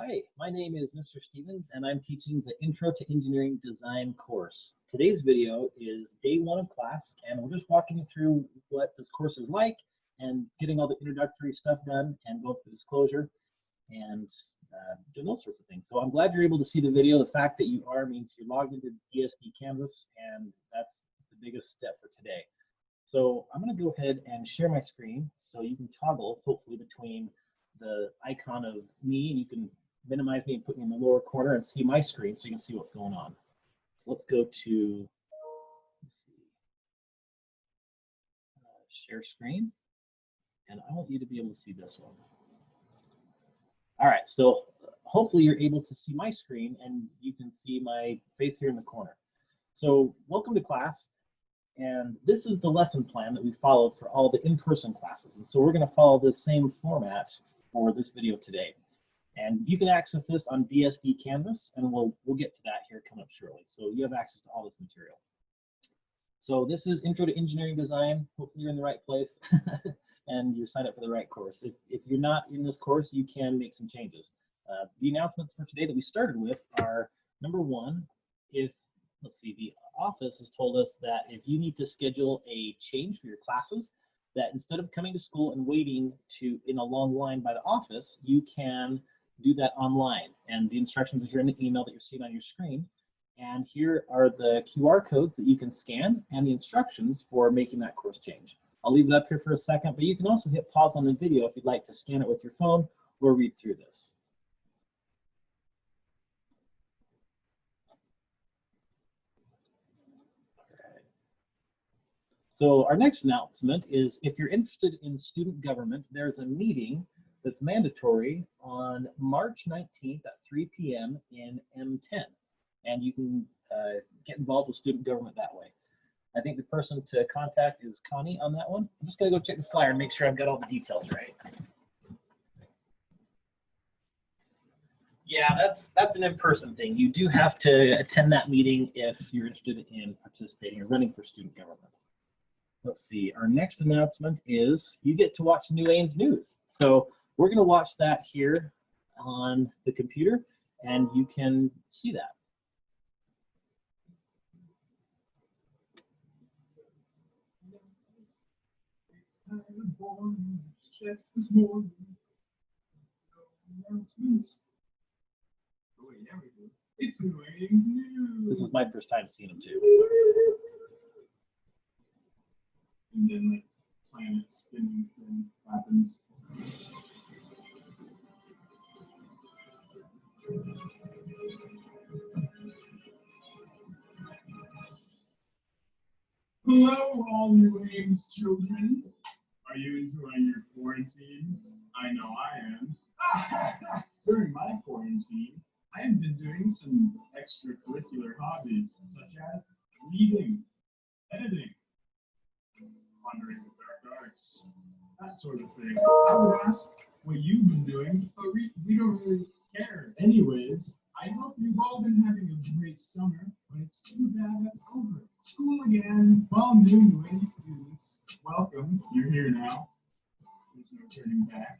Hi, my name is Mr. Stevens, and I'm teaching the Intro to Engineering Design course. Today's video is day one of class, and we're just walking you through what this course is like and getting all the introductory stuff done and going through disclosure and doing those sorts of things. So I'm glad you're able to see the video. The fact that you are means you're logged into DSD Canvas, and that's the biggest step for today. So I'm going to go ahead and share my screen so you can toggle, hopefully, between the icon of me, and you can minimize me and put me in the lower corner and see my screen so you can see what's going on. So let's go to share screen, and I want you to be able to see this one. All right, so hopefully you're able to see my screen and you can see my face here in the corner. So welcome to class, and this is the lesson plan that we followed for all the in-person classes. And so we're going to follow the same format for this video today. And you can access this on DSD Canvas, and we'll get to that here coming up shortly. So you have access to all this material. So this is Intro to Engineering Design. Hopefully you're in the right place and you're signed up for the right course. If you're not in this course, you can make some changes. The announcements for today that we started with are, number one, let's see, the office has told us that if you need to schedule a change for your classes, that instead of coming to school and waiting in a long line by the office, you can do that online. And the instructions are here in the email that you're seeing on your screen. And here are the QR codes that you can scan and the instructions for making that course change. I'll leave it up here for a second, but you can also hit pause on the video if you'd like to scan it with your phone or read through this. So our next announcement is, if you're interested in student government, there's a meeting that's mandatory on March 19th at 3 p.m. in M10. And you can get involved with student government that way. I think the person to contact is Connie on that one. I'm just going to go check the flyer and make sure I've got all the details right. Yeah, that's an in-person thing. You do have to attend that meeting if you're interested in participating or running for student government. Let's see, our next announcement is you get to watch New Ames News. So we're going to watch that here on the computer, and you can see that. It's New Ames News. This is my first time seeing them too. And then the planet spinning thing happens. Hello, all New Ames children. Are you enjoying your quarantine? I know I am. During my quarantine, I have been doing some extracurricular hobbies, such as reading, editing, pondering the dark arts, that sort of thing. I would ask what you've been doing, but we don't really care. Anyways, I hope you've all been having a great summer, but it's too bad that's over. School again. Well, New Ames students, welcome. You're here now. There's no turning back.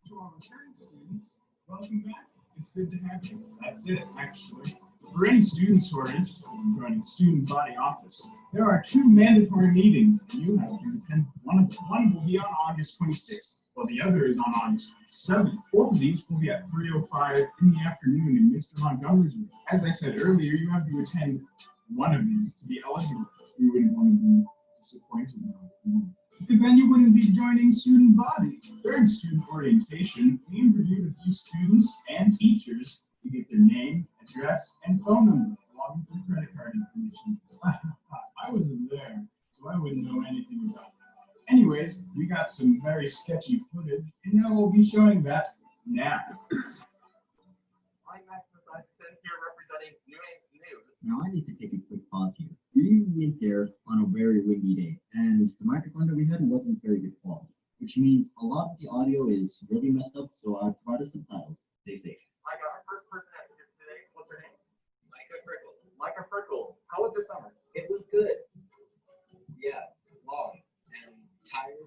To our returning students, welcome back. It's good to have you. That's it, actually. For any students who are interested in joining Student Body Office, there are 2 mandatory meetings that you have to attend. One will be on August 26th, while the other is on August 7th. Both of these will be at 3:05 in the afternoon in Mr. Montgomery's room. As I said earlier, you have to attend one of these to be eligible. We wouldn't want to be disappointed because then you wouldn't be joining Student Body. During student orientation, we interviewed a few students and teachers to get their name, address, and phone number, along with their credit card information. I wasn't there, so I wouldn't know anything about that. Anyways, we got some very sketchy footage, and now we'll be showing that now. I'm Maximus. I'm here representing New Ames News. Now I need to take a quick pause here. We went there on a very windy day, and the microphone that we had wasn't very good quality, which means a lot of the audio is really messed up, so I provided subtitles. Stay safe. I got our first person at here today. What's her name? Micah Frickle. Micah Frickle. How was your summer? It was good. Yeah, long and tired.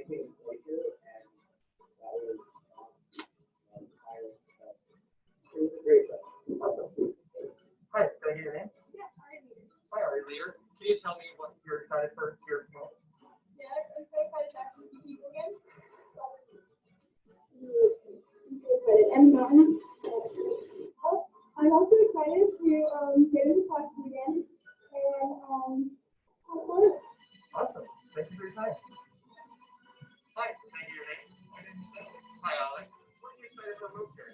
came later, and that was higher. It was a great day. Awesome. Hi, can I get your name? Yeah, already. Hi, Art Leader. Can you tell me what you're excited for here tomorrow? Yeah, I'm so excited to actually see people again. And I'm also excited to get into classes again and have fun. Awesome. Thank you for your time. Hi, can I get your name? My name is Alex. Hi, Alex. What are you excited for most here?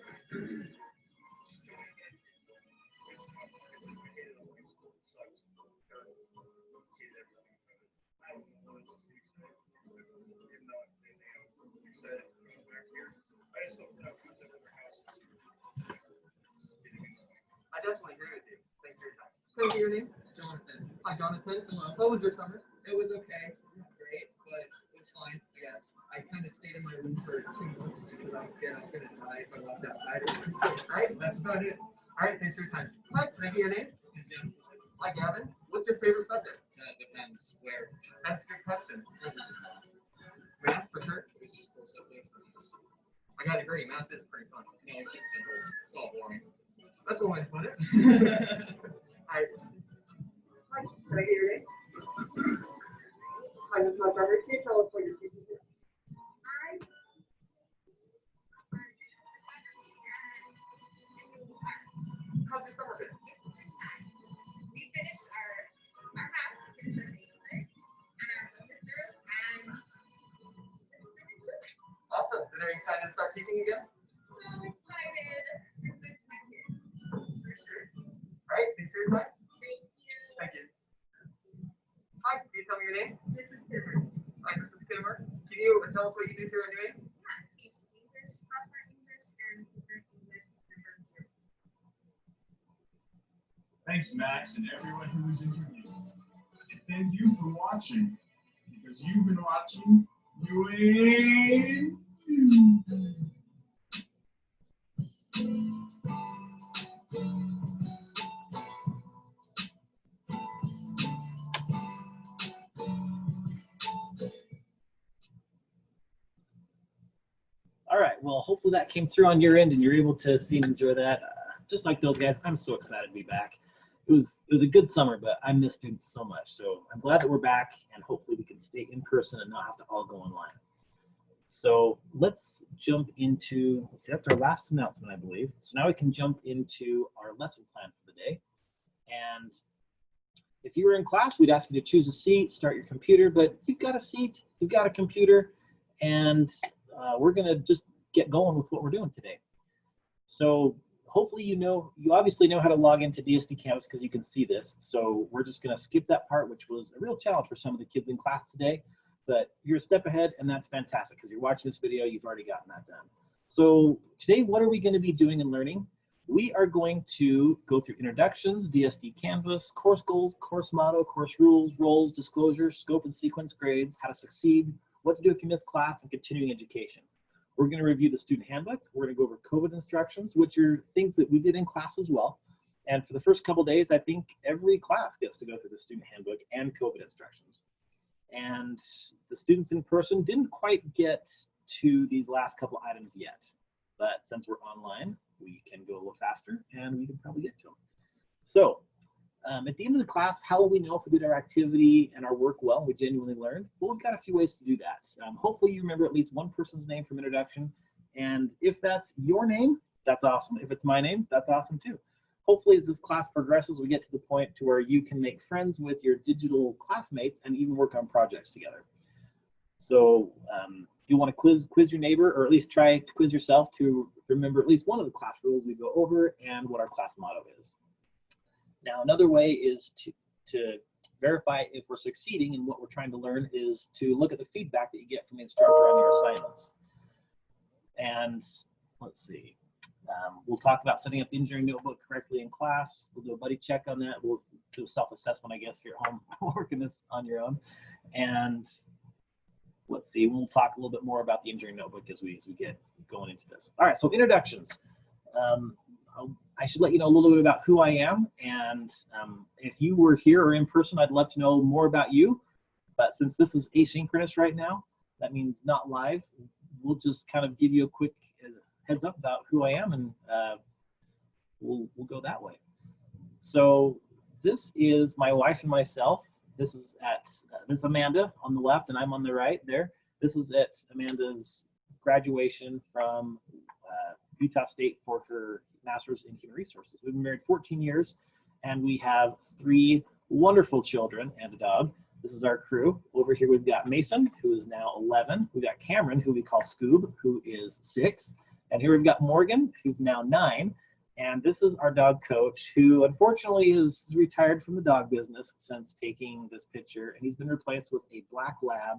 I definitely agree with you. Thanks for your time. Can I get your name? Jonathan. Hi, Jonathan. Hello. How was your summer? It was okay, not great, but it was fine, I guess. I kind of stayed in my room for 2 months because I was scared I was going to die if I walked outside. Alright, That's about it. alright, thanks for your time. Hi, can I get your name? Exam. Hi, Gavin. What's your favorite subject? Depends where. That's a good question. Math, for sure. It's just full subjects. I gotta agree, math is pretty fun. No, it's just simple. It's all boring. That's one way to put it. Alright. Hi, can I get your name? Hi, this is my brother. Can you tell us what you're teaching here? How's your summer been? We finished our math, we finished our English, and our focus group, and Awesome. And are you excited to start teaching again? so excited. It's been excited. For sure. Alright, thanks for your time. Thank you. Thank you. Hi, can you tell me your name? This is Kimber. Hi, this is Kimmer. Can you tell us what you do here at New England? Yeah, teach English, software English, and Concurrent English number 4. Thanks, Max, and everyone who was interviewed. And thank you for watching, because you've been watching UA. All right, well, hopefully that came through on your end and you're able to see and enjoy that. Just like those guys, I'm so excited to be back. It was a good summer, but I missed students so much. So I'm glad that we're back, and hopefully we can stay in person and not have to all go online. So let's jump into, let's see, that's our last announcement, I believe. So now we can jump into our lesson plan for the day. And if you were in class, we'd ask you to choose a seat, start your computer, but you've got a seat, you've got a computer, and we're gonna just get going with what we're doing today. So hopefully you obviously know how to log into DSD Canvas because you can see this. So we're just gonna skip that part, which was a real challenge for some of the kids in class today, but you're a step ahead, and that's fantastic because you're watching this video, you've already gotten that done. So today, what are we gonna be doing and learning? We are going to go through introductions, DSD Canvas, course goals, course motto, course rules, roles, disclosures, scope and sequence grades, how to succeed, what to do if you miss class, and continuing education. We're going to review the student handbook. We're going to go over COVID instructions, which are things that we did in class as well. And for the first couple of days, I think every class gets to go through the student handbook and COVID instructions. And the students in person didn't quite get to these last couple items yet. But since we're online, we can go a little faster and we can probably get to them. So at the end of the class, how will we know if we did our activity and our work well, we genuinely learned? Well, we've got a few ways to do that. Hopefully you remember at least one person's name from introduction. And if that's your name, that's awesome. If it's my name, that's awesome too. Hopefully as this class progresses, we get to the point to where you can make friends with your digital classmates and even work on projects together. So you want to quiz your neighbor, or at least try to quiz yourself to remember at least one of the class rules we go over and what our class motto is. Now, another way is to verify if we're succeeding in what we're trying to learn is to look at the feedback that you get from the instructor on your assignments. And let's see, we'll talk about setting up the engineering notebook correctly in class. We'll do a buddy check on that. We'll do a self-assessment, I guess, if you're at home working this on your own. And let's see, we'll talk a little bit more about the engineering notebook as we get going into this. All right, so introductions. I should let you know a little bit about who I am, and if you were here or in person, I'd love to know more about you. But since this is asynchronous right now, that means not live. We'll just kind of give you a quick heads up about who I am, and we'll go that way. So this is my wife and myself. This is Amanda on the left, and I'm on the right there. This is at Amanda's graduation from Utah State for her master's in human resources. We've been married 14 years, and we have 3 wonderful children and a dog. This is our crew. Over here we've got Mason, who is now 11. We've got Cameron, who we call Scoob, who is 6. And here we've got Morgan, who's now 9. And this is our dog Coach, who unfortunately is retired from the dog business since taking this picture. And he's been replaced with a black lab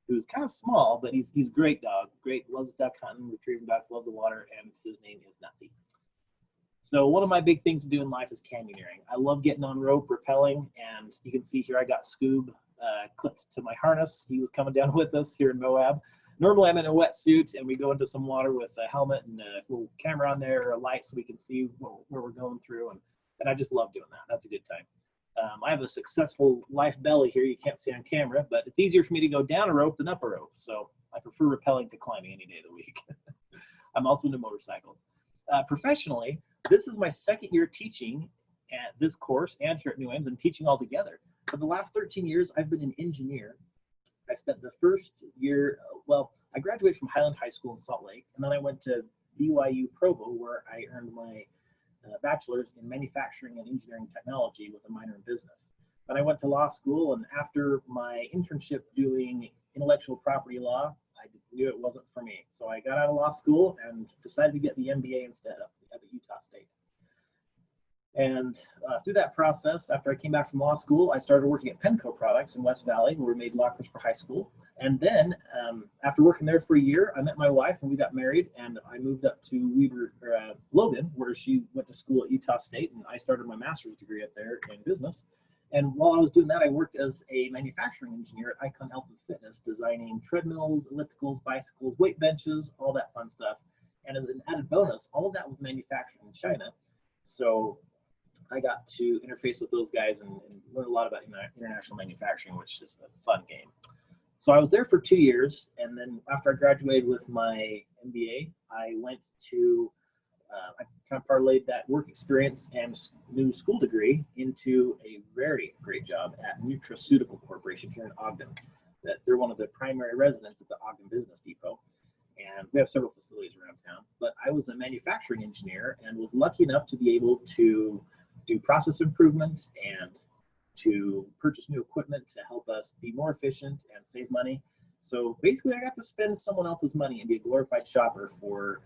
who's kind of small, but he's a great dog. Great, loves duck hunting, retrieving ducks, loves the water, and his name is Nutsy. So one of my big things to do in life is canyoneering. I love getting on rope, rappelling, and you can see here I got Scoob clipped to my harness. He was coming down with us here in Moab. Normally I'm in a wetsuit and we go into some water with a helmet and a little camera on there or a light so we can see where we're going through, and I just love doing that. That's a good time. I have a successful life belly here you can't see on camera, but it's easier for me to go down a rope than up a rope, so I prefer rappelling to climbing any day of the week. I'm also into motorcycles. Professionally, this is my 2nd year teaching at this course and here at New Ames and teaching all together. For the last 13 years, I've been an engineer. I spent the first year, well, I graduated from Highland High School in Salt Lake, and then I went to BYU Provo, where I earned my bachelor's in manufacturing and engineering technology with a minor in business. Then I went to law school, and after my internship doing intellectual property law, I knew it wasn't for me. So I got out of law school and decided to get the MBA instead up at Utah State. And through that process, after I came back from law school, I started working at Penco Products in West Valley, where we made lockers for high school. And then after working there for a year, I met my wife and we got married, and I moved up to Logan, where she went to school at Utah State, and I started my master's degree up there in business. And while I was doing that, I worked as a manufacturing engineer at Icon Health and Fitness, designing treadmills, ellipticals, bicycles, weight benches, all that fun stuff. And as an added bonus, all of that was manufactured in China. So I got to interface with those guys and learn a lot about international manufacturing, which is a fun game. So I was there for 2 years, and then after I graduated with my MBA, I went to, I kind of parlayed that work experience and new school degree into a very great job at Nutraceutical Corporation here in Ogden. That they're one of the primary residents at the Ogden Business Depot, and we have several facilities around town. But I was a manufacturing engineer and was lucky enough to be able to do process improvement and to purchase new equipment to help us be more efficient and save money. So basically I got to spend someone else's money and be a glorified shopper for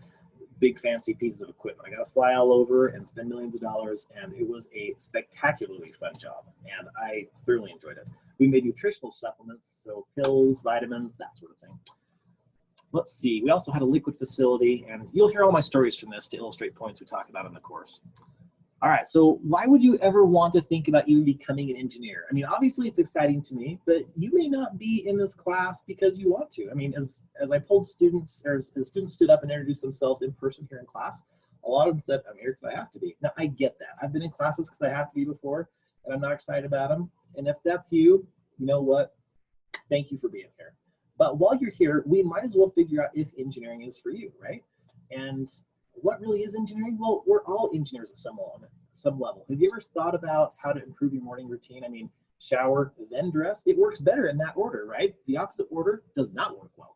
big fancy pieces of equipment. I got to fly all over and spend millions of dollars, and it was a spectacularly fun job, and I thoroughly enjoyed it. We made nutritional supplements, so pills, vitamins, that sort of thing. Let's see, we also had a liquid facility, and you'll hear all my stories from this to illustrate points we talk about in the course. All right, so why would you ever want to think about even becoming an engineer? I mean, obviously it's exciting to me, but you may not be in this class because you want to. I mean, as I polled students, or as students stood up and introduced themselves in person here in class, a lot of them said, I'm here because I have to be. Now, I get that. I've been in classes because I have to be before, and I'm not excited about them. And if that's you, you know what? Thank you for being here. But while you're here, we might as well figure out if engineering is for you, right? And what really is engineering? Well, we're all engineers at some level. Have you ever thought about how to improve your morning routine? I mean, shower, then dress. It works better in that order, right? The opposite order does not work well.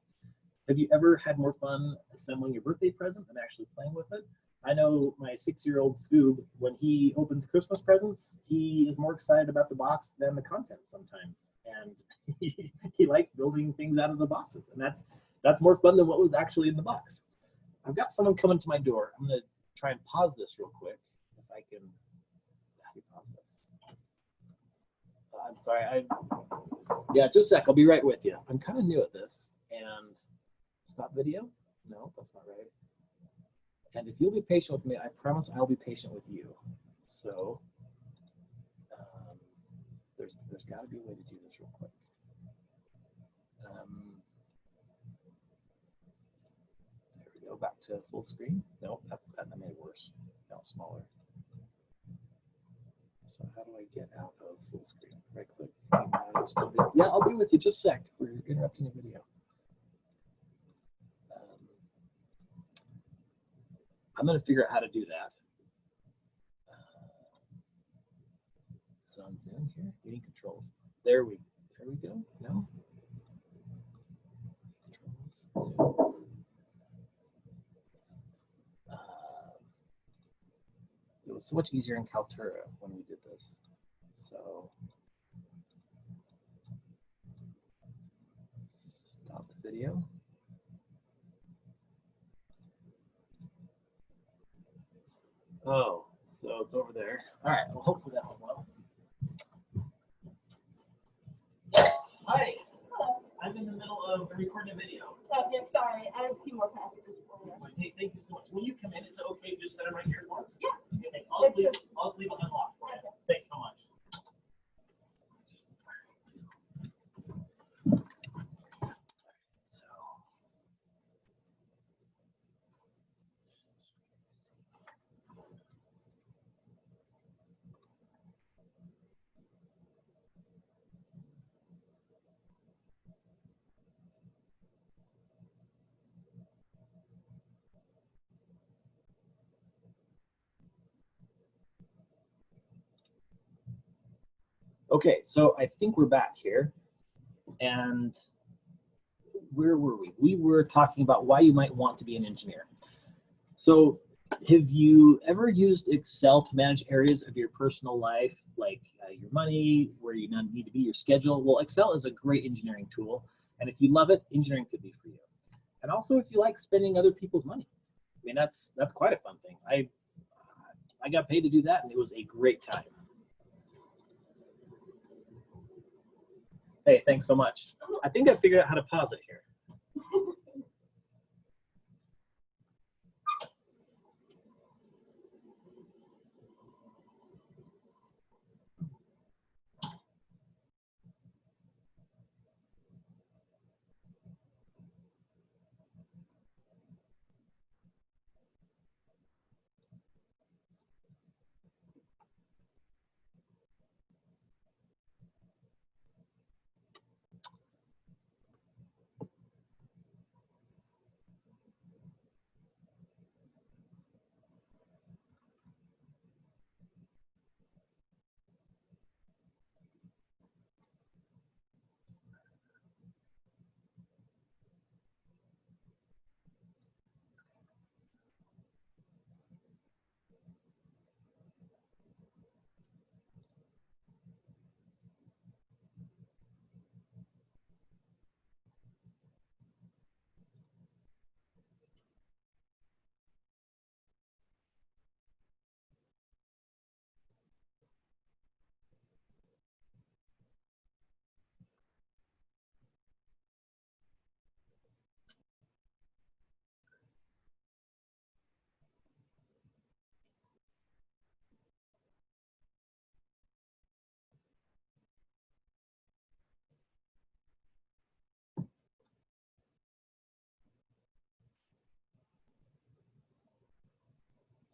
Have you ever had more fun assembling your birthday present than actually playing with it? I know my 6-year-old Scoob, when he opens Christmas presents, he is more excited about the box than the content sometimes. And he likes building things out of the boxes. And that's more fun than what was actually in the box. I've got someone coming to my door. I'm going to try and pause this real quick. If I can, how do you pause this? I'm sorry. Yeah, just a sec. I'll be right with you. I'm kind of new at this. And stop video? No, that's not right. And if you'll be patient with me, I promise I'll be patient with you. So there's got to be a way to do this real quick. There we go. Back to full screen. No, that made it worse. Now it's smaller. So how do I get out of full screen? Right click. Yeah, I'll be with you just a sec. We're interrupting the video. I'm going to figure out how to do that. So on Zoom here, meeting controls. There we go. No. Controls. It was so much easier in Kaltura when we did this. So stop the video. Oh, so it's over there. All right, well, hopefully that went well. Hi. Hello. I'm in the middle of recording a video. Oh, yeah, sorry. I have 2 more packages for you. Hey, thank you so much. When you come in, is it okay to just set them right here for us? Yeah. Okay, thanks. I'll just leave them unlocked for you. Okay. Thanks so much. Okay, so I think we're back here. And where were we? We were talking about why you might want to be an engineer. So have you ever used Excel to manage areas of your personal life, like your money, where you need to be, your schedule? Well, Excel is a great engineering tool. And if you love it, engineering could be for you. And also if you like spending other people's money. I mean, that's quite a fun thing. I got paid to do that, and it was a great time. Hey, thanks so much. I think I figured out how to pause it here.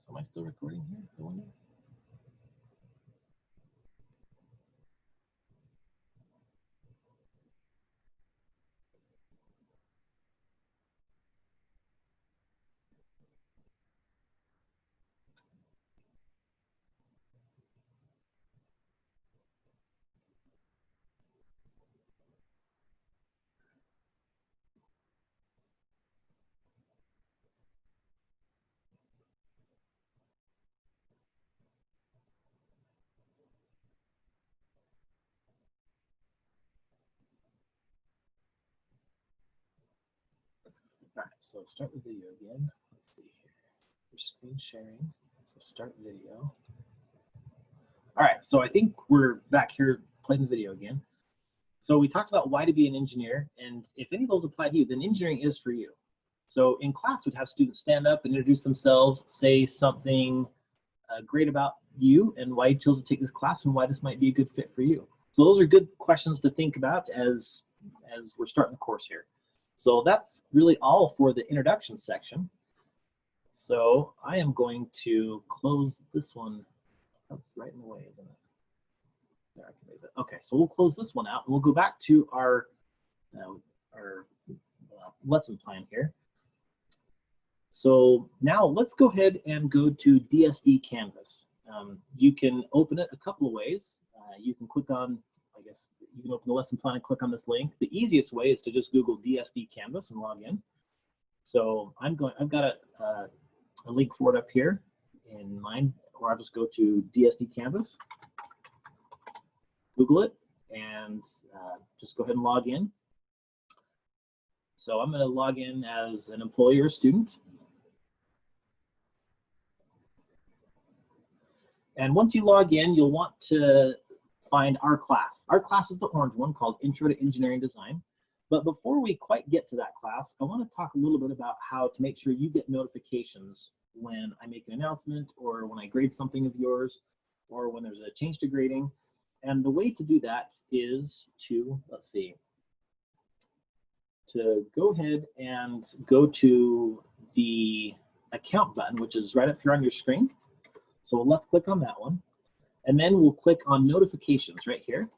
So am I still recording here? I wonder. All right, so start the video again. Let's see here. Your screen sharing. So start video. All right, so I think we're back here playing the video again. So we talked about why to be an engineer, and if any of those apply to you, then engineering is for you. So in class, we'd have students stand up and introduce themselves, say something great about you and why you chose to take this class and why this might be a good fit for you. So those are good questions to think about as we're starting the course here. So that's really all for the introduction section. So I am going to close this one. That's right in the way, isn't it? There, I can move it. Okay, so we'll close this one out and we'll go back to our lesson plan here. So now let's go ahead and go to DSD Canvas. You can open it a couple of ways. You can click on, I guess, you can open the lesson plan and click on this link. The easiest way is to just Google DSD Canvas and log in. So I've got a link for it up here in mind, or I'll just go to DSD Canvas, Google it, and just go ahead and log in. So I'm going to log in as an employee or student. And once you log in, you'll want to find our class. Our class is the orange one called Intro to Engineering Design. But before we quite get to that class, I want to talk a little bit about how to make sure you get notifications when I make an announcement, or when I grade something of yours, or when there's a change to grading. And the way to do that is to, let's see, to go ahead and go to the account button, which is right up here on your screen. So we'll left click on that one, and then we'll click on notifications right here.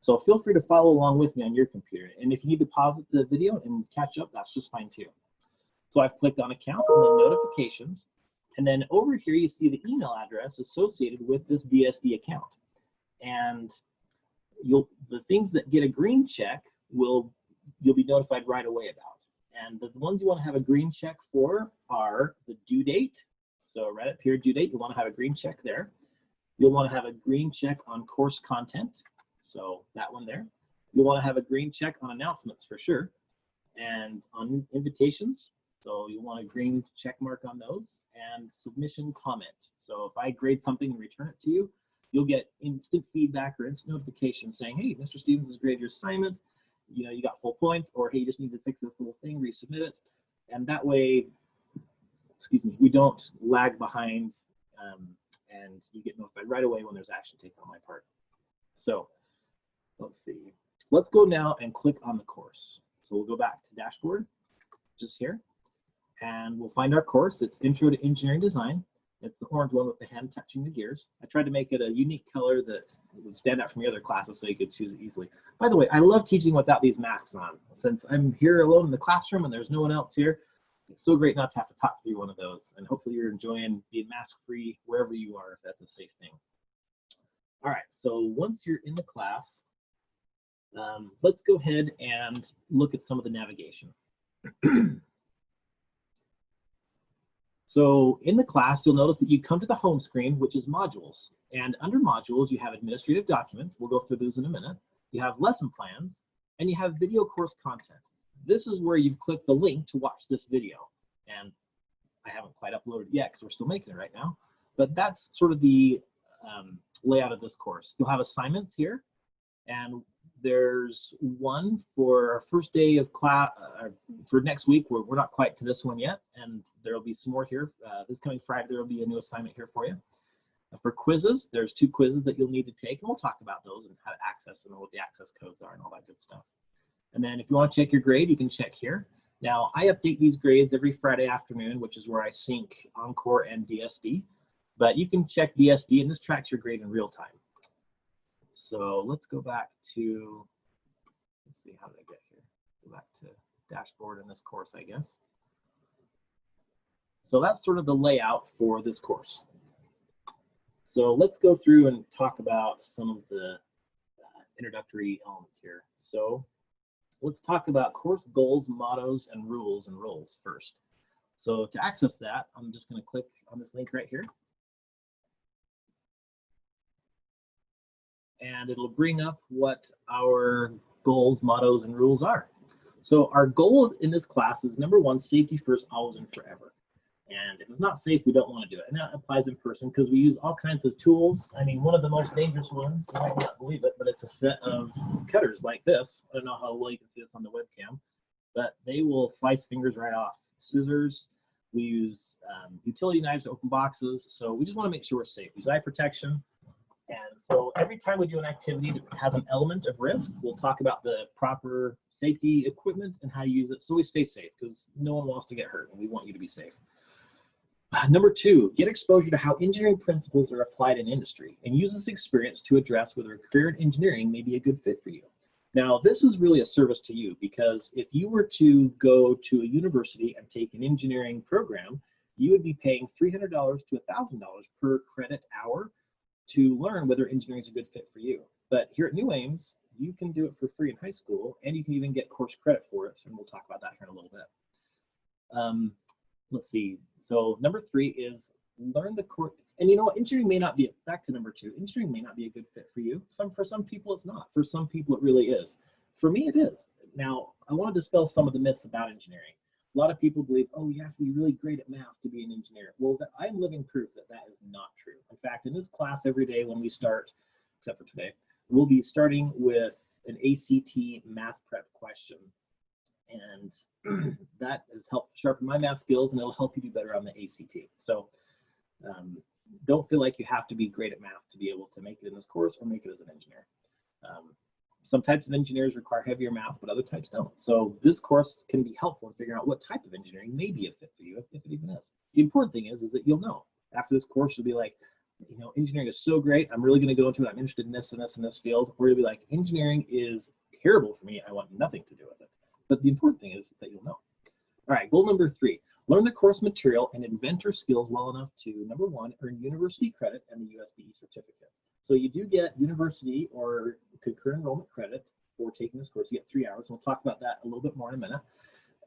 So feel free to follow along with me on your computer. And if you need to pause the video and catch up, that's just fine too. So I've clicked on account and then notifications. And then over here, you see the email address associated with this DSD account. And the things that get a green check you'll be notified right away about. And the ones you want to have a green check for are the due date. So right up here, due date, you want to have a green check there. You'll want to have a green check on course content. So that one there. You'll want to have a green check on announcements for sure. And on invitations, so you want a green check mark on those. And submission comment. So if I grade something and return it to you, you'll get instant feedback or instant notification saying, hey, Mr. Stevens has graded your assignment. You know, you got full points, or hey, you just need to fix this little thing, resubmit it. And that way, excuse me, we don't lag behind, and you get notified right away when there's action taken on my part. So let's see. Let's go now and click on the course. So we'll go back to dashboard, just here, and we'll find our course. It's Intro to Engineering Design. It's the orange one with the hand touching the gears. I tried to make it a unique color that would stand out from the other classes so you could choose it easily. By the way, I love teaching without these masks on. Since I'm here alone in the classroom and there's no one else here, it's so great not to have to talk through one of those. And hopefully you're enjoying being mask-free wherever you are, if that's a safe thing. All right, so once you're in the class, let's go ahead and look at some of the navigation. So in the class, you'll notice that you come to the home screen, which is modules. And under modules, you have administrative documents. We'll go through those in a minute. You have lesson plans, and you have video course content. This is where you've clicked the link to watch this video. And I haven't quite uploaded it yet because we're still making it right now. But that's sort of the layout of this course. You'll have assignments here. And there's one for our first day of class for next week. We're not quite to this one yet, and there'll be some more here. This coming Friday, there will be a new assignment here for you. For quizzes, there's 2 quizzes that you'll need to take, and we'll talk about those and how to access them and what the access codes are and all that good stuff. And then if you want to check your grade, you can check here. Now, I update these grades every Friday afternoon, which is where I sync Encore and DSD. But you can check DSD, and this tracks your grade in real time. So let's go back to, let's see, how did I get here? Go back to dashboard in this course, I guess. So that's sort of the layout for this course. So let's go through and talk about some of the introductory elements here. So let's talk about course goals, mottos, and rules and roles first. So to access that, I'm just going to click on this link right here. And it'll bring up what our goals, mottos, and rules are. So our goal in this class is number 1, safety first, always and forever. And if it's not safe, we don't want to do it. And that applies in person because we use all kinds of tools. I mean, one of the most dangerous ones, you might not believe it, but it's a set of cutters like this. I don't know how well you can see this on the webcam, but they will slice fingers right off. Scissors, we use utility knives to open boxes. So we just want to make sure we're safe. We use eye protection. And so every time we do an activity that has an element of risk, we'll talk about the proper safety equipment and how to use it so we stay safe, because no one wants to get hurt and we want you to be safe. Number 2, get exposure to how engineering principles are applied in industry and use this experience to address whether a career in engineering may be a good fit for you. Now, this is really a service to you because if you were to go to a university and take an engineering program, you would be paying $300 to $1,000 per credit hour to learn whether engineering is a good fit for you. But here at New Ames, you can do it for free in high school, and you can even get course credit for it, and we'll talk about that here in a little bit. Let's see. So number 3 is learn the course. And you know what, engineering may not be, back to number 2, engineering may not be a good fit for you. For some people it's not. For some people it really is. For me it is. Now, I want to dispel some of the myths about engineering. A lot of people believe, oh, you have to be really great at math to be an engineer. Well, I'm living proof that that is not true. In fact, in this class every day when we start, except for today, we'll be starting with an ACT math prep question. And that has helped sharpen my math skills, and it'll help you do better on the ACT. So don't feel like you have to be great at math to be able to make it in this course or make it as an engineer. Some types of engineers require heavier math, but other types don't. So this course can be helpful in figuring out what type of engineering may be a fit for you, if it even is. The important thing is that you'll know. After this course, you'll be like, you know, engineering is so great, I'm really going to go into it, I'm interested in this and this and this field. Or you'll be like, engineering is terrible for me, I want nothing to do with it. But the important thing is that you'll know. All right, goal number 3. Learn the course material and inventor skills well enough to, number 1, earn university credit and the USBE certificate. So you do get university or concurrent enrollment credit for taking this course. You get 3 hours. We'll talk about that a little bit more in a minute.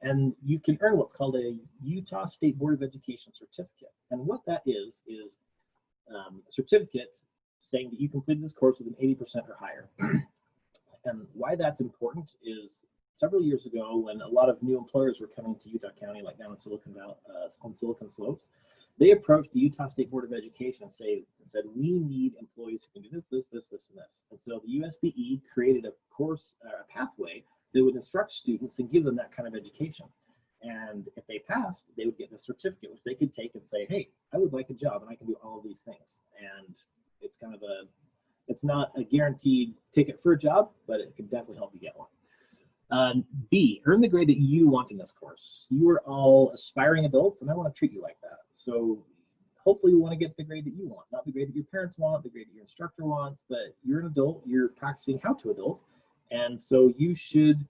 And you can earn what's called a Utah State Board of Education certificate. And what that is a certificate saying that you completed this course with an 80% or higher. And why that's important is several years ago, when a lot of new employers were coming to Utah County, like down in Silicon Valley, on Silicon Slopes, they approached the Utah State Board of Education and said, we need employees who can do this, and this. And so the USBE created a course, a pathway that would instruct students and give them that kind of education. And if they passed, they would get this certificate, which they could take and say, hey, I would like a job and I can do all of these things. And it's kind of it's not a guaranteed ticket for a job, but it can definitely help you get one. B, earn the grade that you want in this course. You are all aspiring adults, and I want to treat you like that. So hopefully you want to get the grade that you want, not the grade that your parents want, the grade that your instructor wants, but you're an adult, you're practicing how to adult, and so you should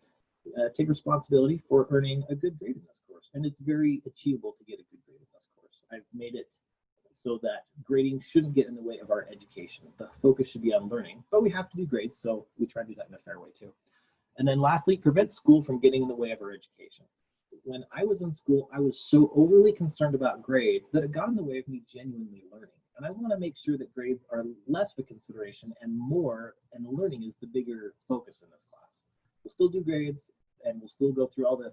take responsibility for earning a good grade in this course. And it's very achievable to get a good grade in this course. I've made it so that grading shouldn't get in the way of our education. The focus should be on learning, but we have to do grades, so we try to do that in a fair way too. And then lastly, prevent school from getting in the way of our education. When I was in school, I was so overly concerned about grades that it got in the way of me genuinely learning. And I want to make sure that grades are less of a consideration and more, and learning is the bigger focus in this class. We'll still do grades, and we'll still go through all the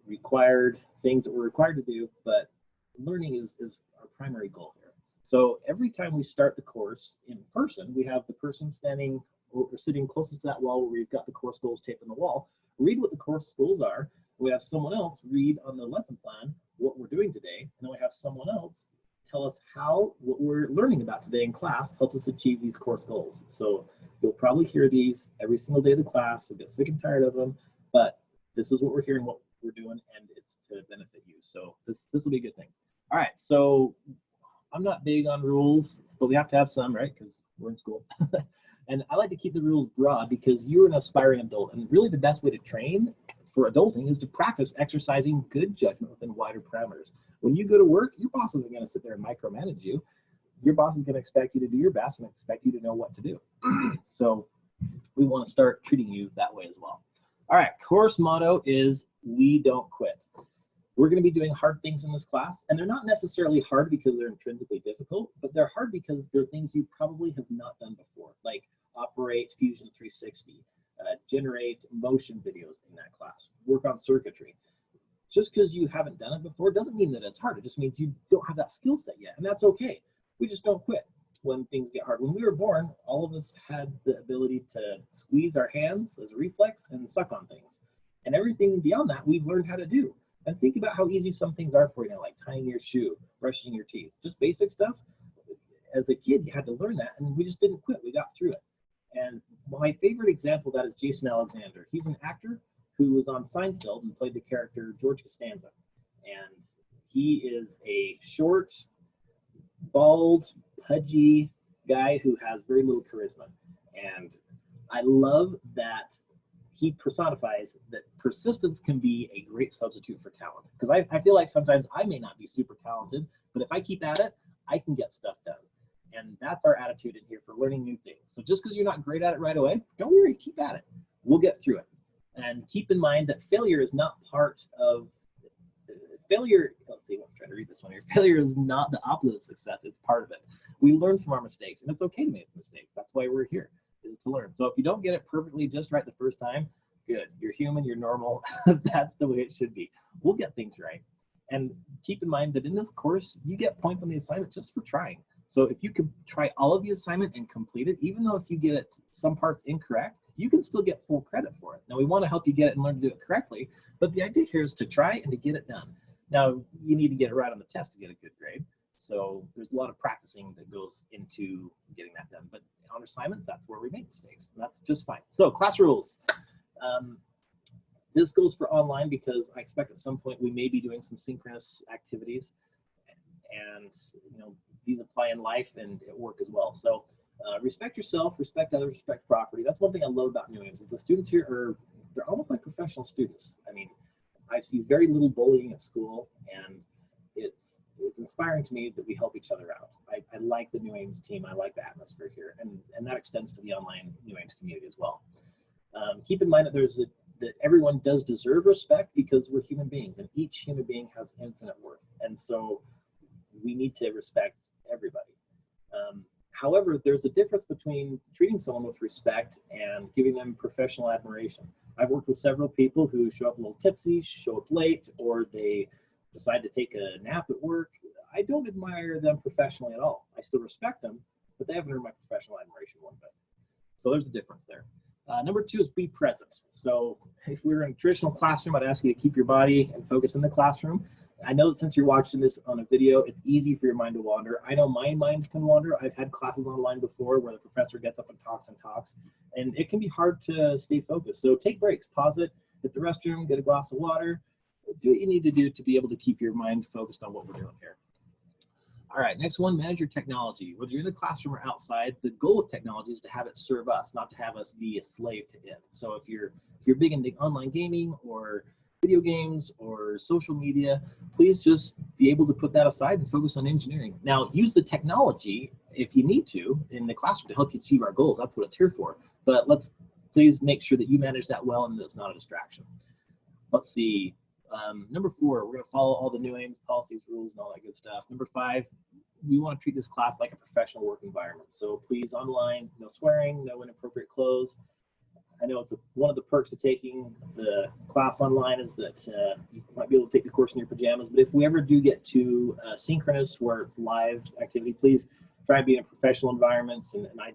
required things that we're required to do, but learning is our primary goal here. So every time we start the course in person, we have the person standing or sitting closest to that wall where we've got the course goals taped on the wall, read what the course goals are. We have someone else read on the lesson plan what we're doing today, and then we have someone else tell us how what we're learning about today in class helps us achieve these course goals. So you'll probably hear these every single day of the class. You'll get sick and tired of them, but this is what we're hearing, what we're doing, and it's to benefit you. So this will be a good thing. All right, so I'm not big on rules, but we have to have some, right? Because we're in school. And I like to keep the rules broad because you're an aspiring adult, and really the best way to train for adulting is to practice exercising good judgment within wider parameters. When you go to work, your boss isn't going to sit there and micromanage you. Your boss is going to expect you to do your best and expect you to know what to do. So we want to start treating you that way as well. All right, course motto is we don't quit. We're going to be doing hard things in this class, and they're not necessarily hard because they're intrinsically difficult, but they're hard because they're things you probably have not done before, like operate Fusion 360, generate motion videos in that class, work on circuitry. Just because you haven't done it before doesn't mean that it's hard. It just means you don't have that skill set yet, and that's okay. We just don't quit when things get hard. When we were born, all of us had the ability to squeeze our hands as a reflex and suck on things. And everything beyond that, we've learned how to do. And think about how easy some things are for you now, like tying your shoe, brushing your teeth, just basic stuff. As a kid, you had to learn that, and we just didn't quit. We got through it. And my favorite example of that is Jason Alexander. He's an actor who was on Seinfeld and played the character George Costanza. And he is a short, bald, pudgy guy who has very little charisma. And I love that he personifies that persistence can be a great substitute for talent. Because I feel like sometimes I may not be super talented, but if I keep at it, I can get stuff done. And that's our attitude in here for learning new things. So just because you're not great at it right away, don't worry, keep at it. We'll get through it. And keep in mind that failure is not part of failure. Let's see, I'm trying to read this one here. Failure is not the opposite of success, it's part of it. We learn from our mistakes, and it's okay to make mistakes. That's why we're here, is to learn. So if you don't get it perfectly just right the first time, good. You're human, you're normal. That's the way it should be. We'll get things right. And keep in mind that in this course, you get points on the assignment just for trying. So if you can try all of the assignment and complete it, even though if you get it some parts incorrect, you can still get full credit for it. Now, we want to help you get it and learn to do it correctly, but the idea here is to try and to get it done. Now, you need to get it right on the test to get a good grade. So there's a lot of practicing that goes into getting that done. But on assignments, that's where we make mistakes. And that's just fine. So class rules. This goes for online because I expect at some point we may be doing some synchronous activities. And these apply in life and at work as well. So respect yourself, respect others, respect property. That's one thing I love about New England is the students here they're almost like professional students. I mean, I see very little bullying at school, and it's inspiring to me that we help each other out. I like the New England team. I like the atmosphere here, and that extends to the online New England community as well. Keep in mind that that everyone does deserve respect because we're human beings, and each human being has infinite worth, and so we need to respect everybody. However, there's a difference between treating someone with respect and giving them professional admiration. I've worked with several people who show up a little tipsy, show up late, or they decide to take a nap at work. I don't admire them professionally at all. I still respect them, but they haven't earned my professional admiration one bit. So there's a difference there. Number 2 is be present. So if we were in a traditional classroom, I'd ask you to keep your body and focus in the classroom. I know that since you're watching this on a video, it's easy for your mind to wander. I know my mind can wander. I've had classes online before where the professor gets up and talks, and it can be hard to stay focused. So take breaks, pause it, hit the restroom, get a glass of water, do what you need to do to be able to keep your mind focused on what we're doing here. All right, next one, manage your technology. Whether you're in the classroom or outside, the goal of technology is to have it serve us, not to have us be a slave to it. So if you're big into online gaming or video games or social media, please just be able to put that aside and focus on engineering. Now, use the technology if you need to in the classroom to help you achieve our goals. That's what it's here for. But let's please make sure that you manage that well and that it's not a distraction. Let's see. Number 4, we're going to follow all the new aims, policies, rules, and all that good stuff. Number 5, we want to treat this class like a professional work environment. So please, online, no swearing, no inappropriate clothes. I know it's one of the perks of taking the class online is that you might be able to take the course in your pajamas. But if we ever do get to synchronous where it's live activity, please try and be in a professional environment. And I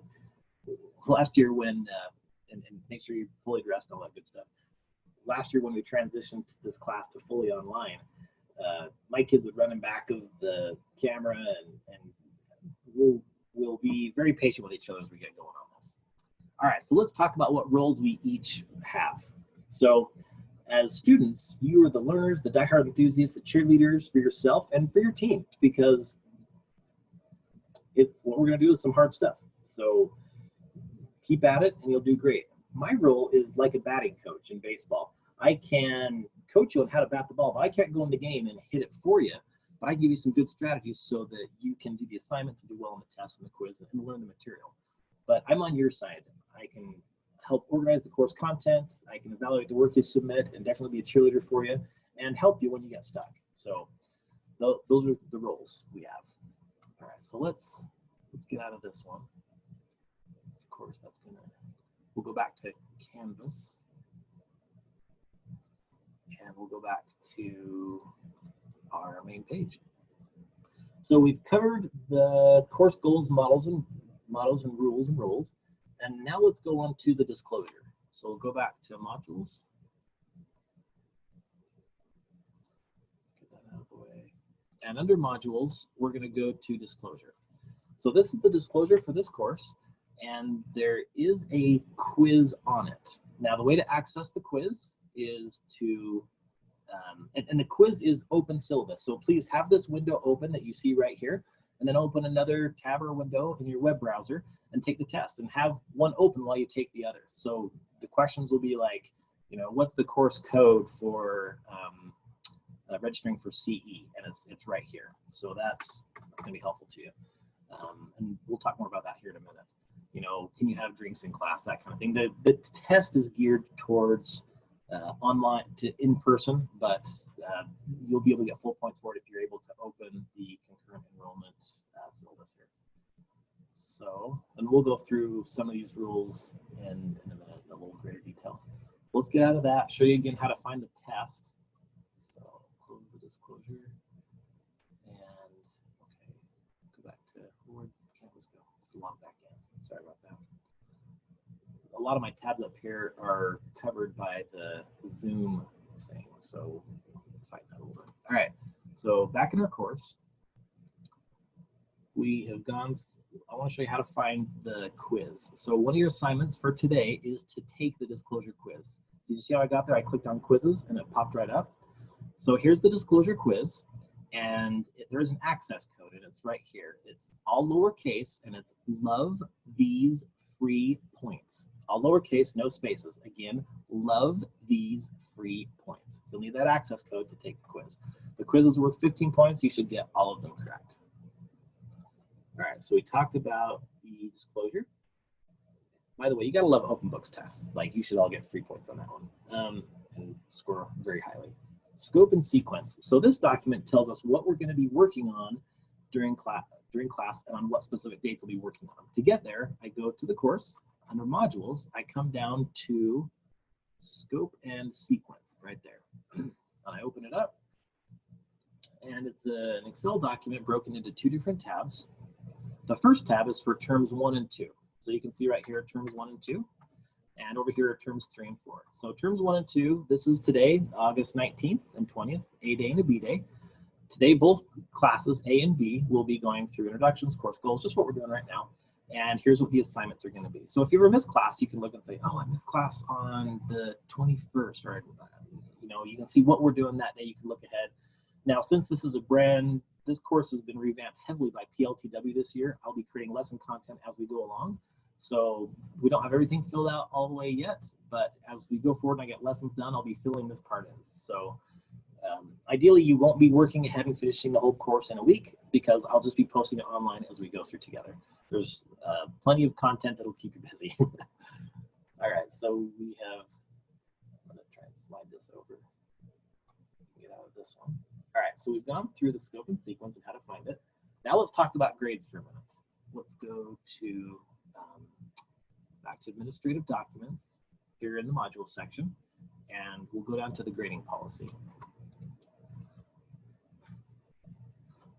last year when and make sure you're fully dressed and all that good stuff. Last year when we transitioned this class to fully online, my kids would run in back of the camera, and we'll be very patient with each other as we get going on this. All right, so let's talk about what roles we each have. So as students, you are the learners, the diehard enthusiasts, the cheerleaders for yourself and for your team, because it's what we're going to do is some hard stuff. So keep at it and you'll do great. My role is like a batting coach in baseball. I can coach you on how to bat the ball, but I can't go in the game and hit it for you. But I give you some good strategies so that you can do the assignments and do well on the test and the quiz and learn the material. But I'm on your side. I can help organize the course content. I can evaluate the work you submit and definitely be a cheerleader for you and help you when you get stuck. So those are the roles we have. All right, so let's get out of this one. Of course, we'll go back to Canvas. And we'll go back to our main page. So we've covered the course goals, models and rules and roles. And now let's go on to the disclosure. So we'll go back to modules. Get that out of the way. And under modules, we're going to go to disclosure. So this is the disclosure for this course. And there is a quiz on it. Now the way to access the quiz is to, and the quiz is open syllabus. So please have this window open that you see right here, and then open another tab or window in your web browser, and take the test, and have one open while you take the other. So the questions will be like, you know, what's the course code for registering for CE, and it's right here. So that's going to be helpful to you. And we'll talk more about that here in a minute. You know, can you have drinks in class, that kind of thing. The test is geared towards online to in-person, but you'll be able to get full points for it if you're able to open the concurrent enrollment syllabus here. So, and we'll go through some of these rules in a minute in a little greater detail. Let's get out of that, show you again how to find the test. So close the disclosure, and okay, go back to where Canvas go. Log back in. Sorry about that. A lot of my tabs up here are covered by the Zoom thing, so fight that a little bit. All right, so back in our course, we have gone. I want to show you how to find the quiz. So one of your assignments for today is to take the disclosure quiz. Did you see how I got there? I clicked on quizzes and it popped right up. So here's the disclosure quiz, and there is an access code, and it's right here. It's all lowercase, and it's love these free points. All lowercase, no spaces. Again, love these free points. You'll need that access code to take the quiz. The quiz is worth 15 points. You should get all of them correct. All right, so we talked about the disclosure. By the way, you gotta love open books tests. Like, you should all get 3 points on that one and score very highly. Scope and sequence. So this document tells us what we're going to be working on during class and on what specific dates we'll be working on. To get there, I go to the course. Under modules, I come down to scope and sequence right there. And I open it up, and it's an Excel document broken into 2 different tabs. The first tab is for terms 1 and 2. So you can see right here terms 1 and 2. And over here are terms 3 and 4. So terms 1 and 2, this is today, August 19th and 20th, A day and a B day. Today, both classes, A and B, will be going through introductions, course goals, just what we're doing right now. And here's what the assignments are going to be. So if you ever miss class, you can look and say, oh, I missed class on the 21st, or you know, you can see what we're doing that day. You can look ahead. Now, since this is this course has been revamped heavily by PLTW this year, I'll be creating lesson content as we go along. So we don't have everything filled out all the way yet, but as we go forward and I get lessons done, I'll be filling this part in. So ideally, you won't be working ahead and finishing the whole course in a week, because I'll just be posting it online as we go through together. There's plenty of content that'll keep you busy. All right, so we have, I'm going to try and slide this over. Get out of this one. All right, so we've gone through the scope and sequence and how to find it. Now let's talk about grades for a minute. Let's go to back to administrative documents here in the module section, and we'll go down to the grading policy.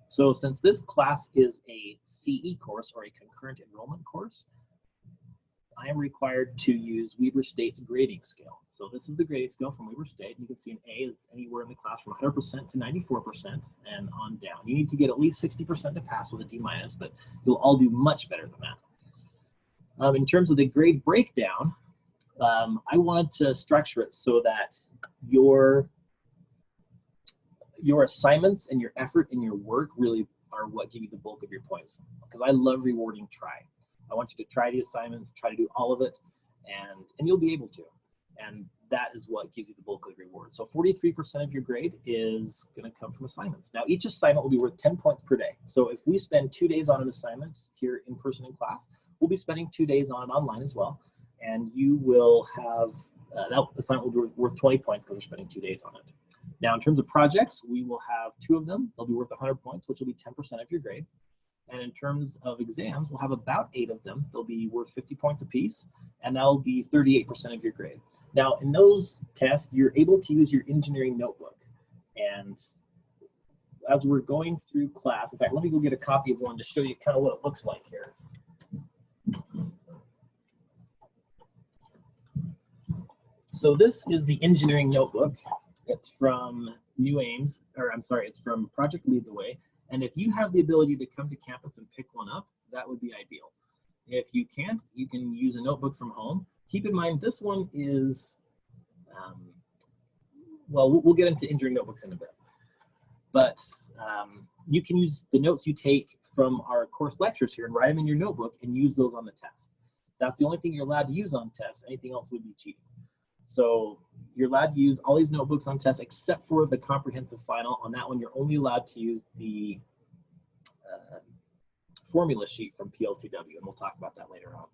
So since this class is a CE course, or a concurrent enrollment course, I am required to use Weber State's grading scale. So this is the grading scale from Weber State. You can see an A is anywhere in the class from 100% to 94% and on down. You need to get at least 60% to pass with a D-, but you'll all do much better than that. In terms of the grade breakdown, I wanted to structure it so that your assignments and your effort and your work really are what give you the bulk of your points. Because I love rewarding try. I want you to try the assignments, try to do all of it, and you'll be able to. And that is what gives you the bulk of the reward. So 43% of your grade is going to come from assignments. Now, each assignment will be worth 10 points per day. So if we spend 2 days on an assignment here in person in class, we'll be spending 2 days on it online as well. And you will have, that assignment will be worth 20 points because we're spending 2 days on it. Now, in terms of projects, we will have 2 of them. They'll be worth 100 points, which will be 10% of your grade. And in terms of exams, we'll have about 8 of them. They'll be worth 50 points apiece, and that'll be 38% of your grade. Now, in those tests, you're able to use your engineering notebook. And as we're going through class, in fact, let me go get a copy of one to show you kind of what it looks like here. So this is the engineering notebook. It's from New Ames, or I'm sorry, it's from Project Lead the Way. And if you have the ability to come to campus and pick one up, that would be ideal. If you can't, you can use a notebook from home. Keep in mind, this one is, well, we'll get into engineering notebooks in a bit. But you can use the notes you take from our course lectures here and write them in your notebook and use those on the test. That's the only thing you're allowed to use on tests. Anything else would be cheating. So you're allowed to use all these notebooks on tests except for the comprehensive final. On that one, you're only allowed to use the formula sheet from PLTW, and we'll talk about that later on.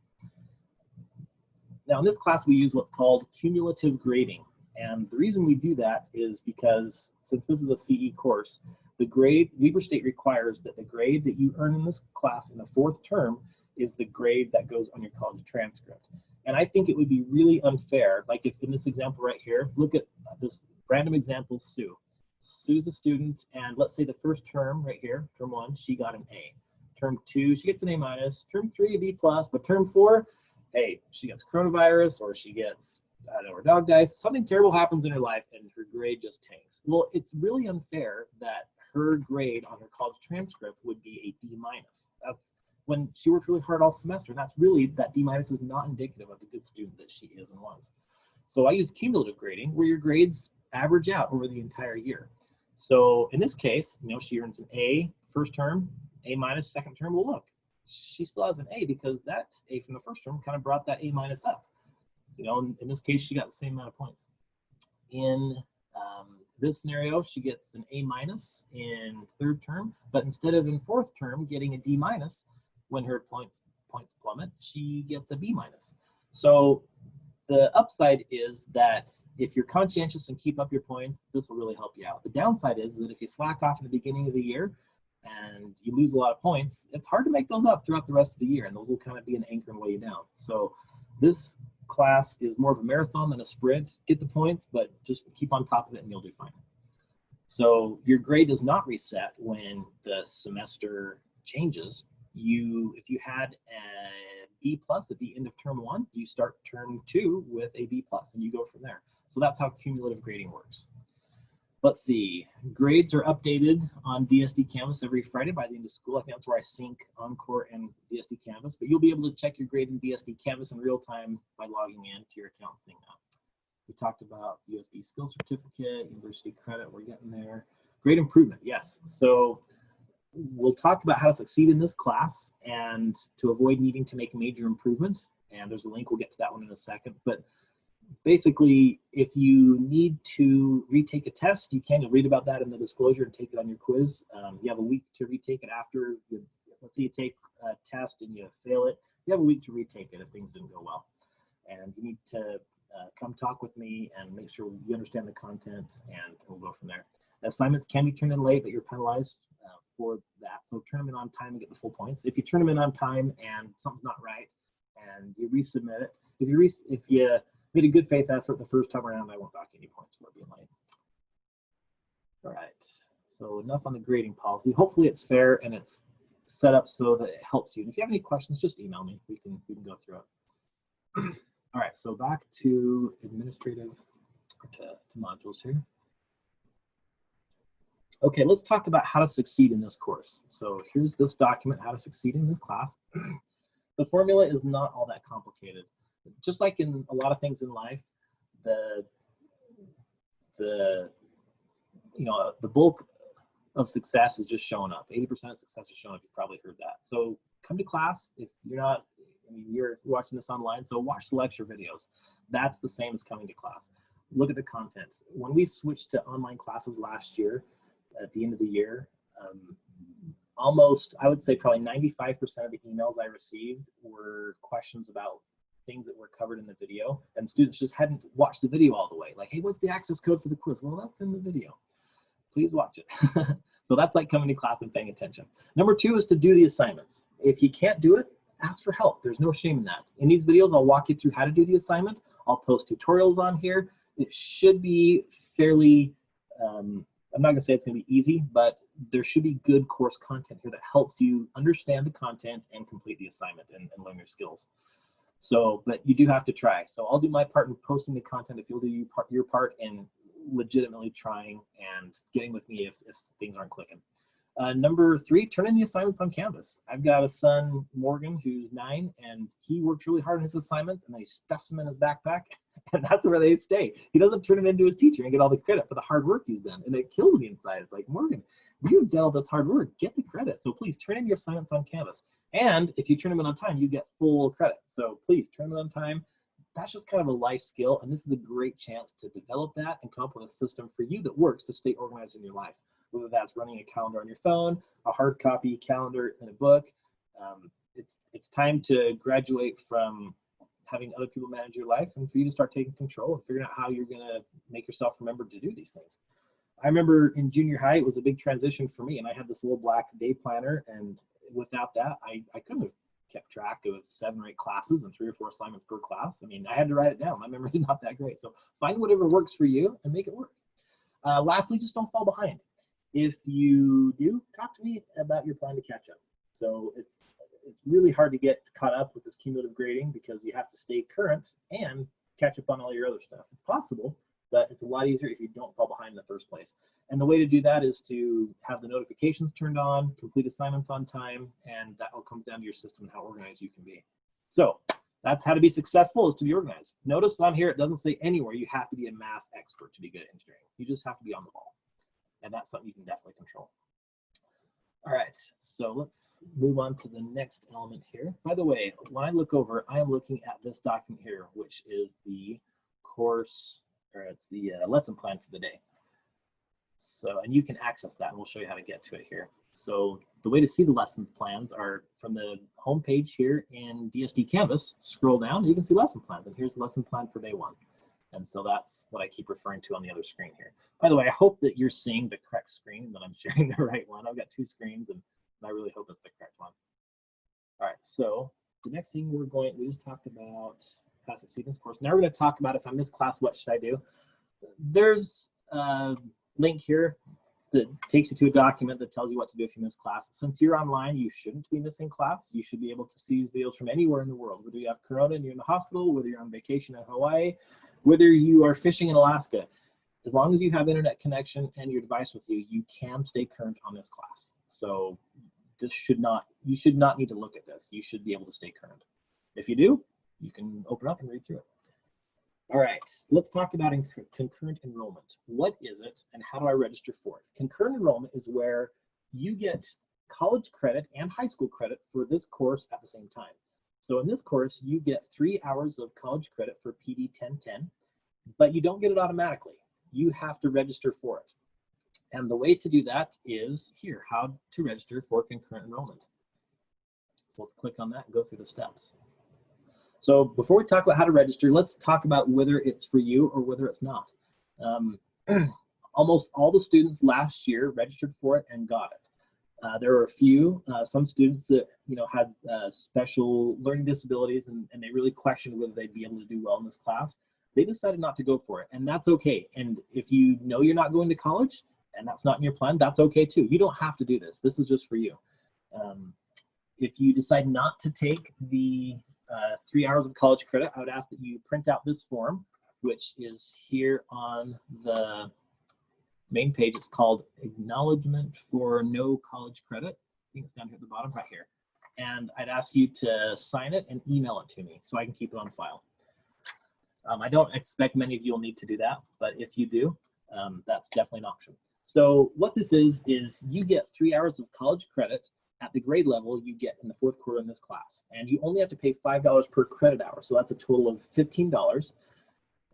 Now in this class, we use what's called cumulative grading. And the reason we do that is because since this is a CE course, the grade, Weber State requires that the grade that you earn in this class in the 4th term is the grade that goes on your college transcript. And I think it would be really unfair, like if in this example right here, look at this random example, Sue. Sue's a student, and let's say the first term right here, term 1, she got an A. Term 2, she gets an A-. Term 3, a B+, but term 4, hey, she gets coronavirus, or she gets, I don't know, her dog dies, something terrible happens in her life, and her grade just tanks. Well, it's really unfair that her grade on her college transcript would be a D-. That's when she worked really hard all semester. And that's really, that D- is not indicative of the good student that she is and was. So I use cumulative grading, where your grades average out over the entire year. So in this case, you know, she earns an A first term, A- second term. Well, look, she still has an A because that A from the first term kind of brought that A- up. You know, in this case, she got the same amount of points. In this scenario, she gets an A- in 3rd term, but instead of in 4th term getting a D- when her points plummet, she gets a B-. So the upside is that if you're conscientious and keep up your points, this will really help you out. The downside is that if you slack off in the beginning of the year and you lose a lot of points, it's hard to make those up throughout the rest of the year, and those will kind of be an anchor and weigh you down. So this class is more of a marathon than a sprint. Get the points, but just keep on top of it and you'll do fine. So your grade does not reset when the semester changes. If you had a B+ at the end of term 1, you start term 2 with a B+, and you go from there. So that's how cumulative grading works. Let's see, grades are updated on DSD Canvas every Friday by the end of school. I think that's where I sync Encore and DSD Canvas, but you'll be able to check your grade in DSD Canvas in real time by logging in to your account and seeing that. We talked about USB skill certificate, university credit, we're getting there. Grade improvement, yes. So we'll talk about how to succeed in this class and to avoid needing to make major improvements. And there's a link, we'll get to that one in a second. But basically, if you need to retake a test, you can read about that in the disclosure and take it on your quiz. You have a week to retake it after. Let's say you take a test and you fail it. You have a week to retake it if things didn't go well. And you need to come talk with me and make sure you understand the content, and we'll go from there. Assignments can be turned in late, but you're penalized for that. So turn them in on time and get the full points. If you turn them in on time and something's not right and you resubmit it, if you made a good faith effort the first time around, I won't dock any points for being late. All right, so enough on the grading policy. Hopefully it's fair and it's set up so that it helps you. And if you have any questions, just email me. We can go through it. All right, so back to administrative, to modules here. Okay, let's talk about how to succeed in this course. So here's this document, how to succeed in this class. The formula is not all that complicated. Just like in a lot of things in life, the bulk of success is just showing up. 80% of success is showing up. You've probably heard that. So come to class. If you're not, you're watching this online, so watch the lecture videos. That's the same as coming to class. Look at the content. When we switched to online classes last year, at the end of the year, almost, I would say probably 95% of the emails I received were questions about things that were covered in the video, and students just hadn't watched the video all the way. Like, hey, what's the access code for the quiz? Well, that's in the video. Please watch it. So that's like coming to class and paying attention. Number 2 is to do the assignments. If you can't do it, ask for help. There's no shame in that. In these videos, I'll walk you through how to do the assignment. I'll post tutorials on here. It should be fairly, I'm not gonna say it's gonna be easy, but there should be good course content here that helps you understand the content and complete the assignment and learn your skills. So, but you do have to try. So I'll do my part in posting the content if you'll do your part in legitimately trying and getting with me if things aren't clicking. Number 3, turn in the assignments on Canvas. I've got a son, Morgan, who's 9, and he works really hard on his assignments, and then he stuffs them in his backpack, And that's where they stay. He doesn't turn them into his teacher and get all the credit for the hard work he's done. And it kills me inside. It's like, Morgan, you've done all this hard work. Get the credit. So please turn in your assignments on Canvas. And if you turn them in on time, you get full credit. So please turn them in on time. That's just kind of a life skill. And this is a great chance to develop that and come up with a system for you that works to stay organized in your life. Whether that's running a calendar on your phone, a hard copy calendar in a book. It's time to graduate from having other people manage your life and for you to start taking control and figuring out how you're going to make yourself remember to do these things. I remember in junior high, it was a big transition for me, and I had this little black day planner, and without that, I couldn't have kept track of 7 or 8 classes and 3 or 4 assignments per class. I mean, I had to write it down. My memory is not that great. So find whatever works for you and make it work. Lastly, just don't fall behind. If you do, talk to me about your plan to catch up. So it's really hard to get caught up with this cumulative grading because you have to stay current and catch up on all your other stuff. It's possible, but it's a lot easier if you don't fall behind in the first place. And the way to do that is to have the notifications turned on, complete assignments on time, and that all comes down to your system and how organized you can be. So that's how to be successful, is to be organized. Notice on here, it doesn't say anywhere you have to be a math expert to be good at engineering. You just have to be on the ball. And that's something you can definitely control. All right, so let's move on to the next element here. By the way, when I look over, I am looking at this document here, which is the course, or it's the lesson plan for the day. So, and you can access that, and we'll show you how to get to it here. So the way to see the lessons plans are from the home page here in DSD Canvas. Scroll down, you can see lesson plans, and here's the lesson plan for day 1. And so that's what I keep referring to on the other screen here. By the way, I hope that you're seeing the correct screen, that I'm sharing the right one. I've got 2 screens, and I really hope it's the correct one. All right, so the next thing we just talked about passive sequence course. Now we're going to talk about, if I miss class, what should I do? There's a link here that takes you to a document that tells you what to do if you miss class. Since you're online, you shouldn't be missing class. You should be able to see these videos from anywhere in the world, whether you have corona and you're in the hospital, whether you're on vacation in Hawaii, whether you are fishing in Alaska. As long as you have internet connection and your device with you, you can stay current on this class. So you should not need to look at this. You should be able to stay current. If you do, you can open up and read through it. All right, let's talk about concurrent enrollment. What is it and how do I register for it? Concurrent enrollment is where you get college credit and high school credit for this course at the same time. So in this course, you get 3 hours of college credit for PD 1010, but you don't get it automatically. You have to register for it. And the way to do that is here, how to register for concurrent enrollment. So let's click on that and go through the steps. So before we talk about how to register, let's talk about whether it's for you or whether it's not. Almost all the students last year registered for it and got it. There were a few, some students that had special learning disabilities and they really questioned whether they'd be able to do well in this class. They decided not to go for it, and that's okay. And if you know you're not going to college and that's not in your plan, that's okay too. You don't have to do this. This is just for you. If you decide not to take the 3 hours of college credit, I would ask that you print out this form, which is here on the main page. It's called Acknowledgement for No College Credit. I think it's down here at the bottom right here. And I'd ask you to sign it and email it to me so I can keep it on file. I don't expect many of you will need to do that, but if you do, that's definitely an option. So what this is you get 3 hours of college credit at the grade level you get in the 4th quarter in this class. And you only have to pay $5 per credit hour. So that's a total of $15.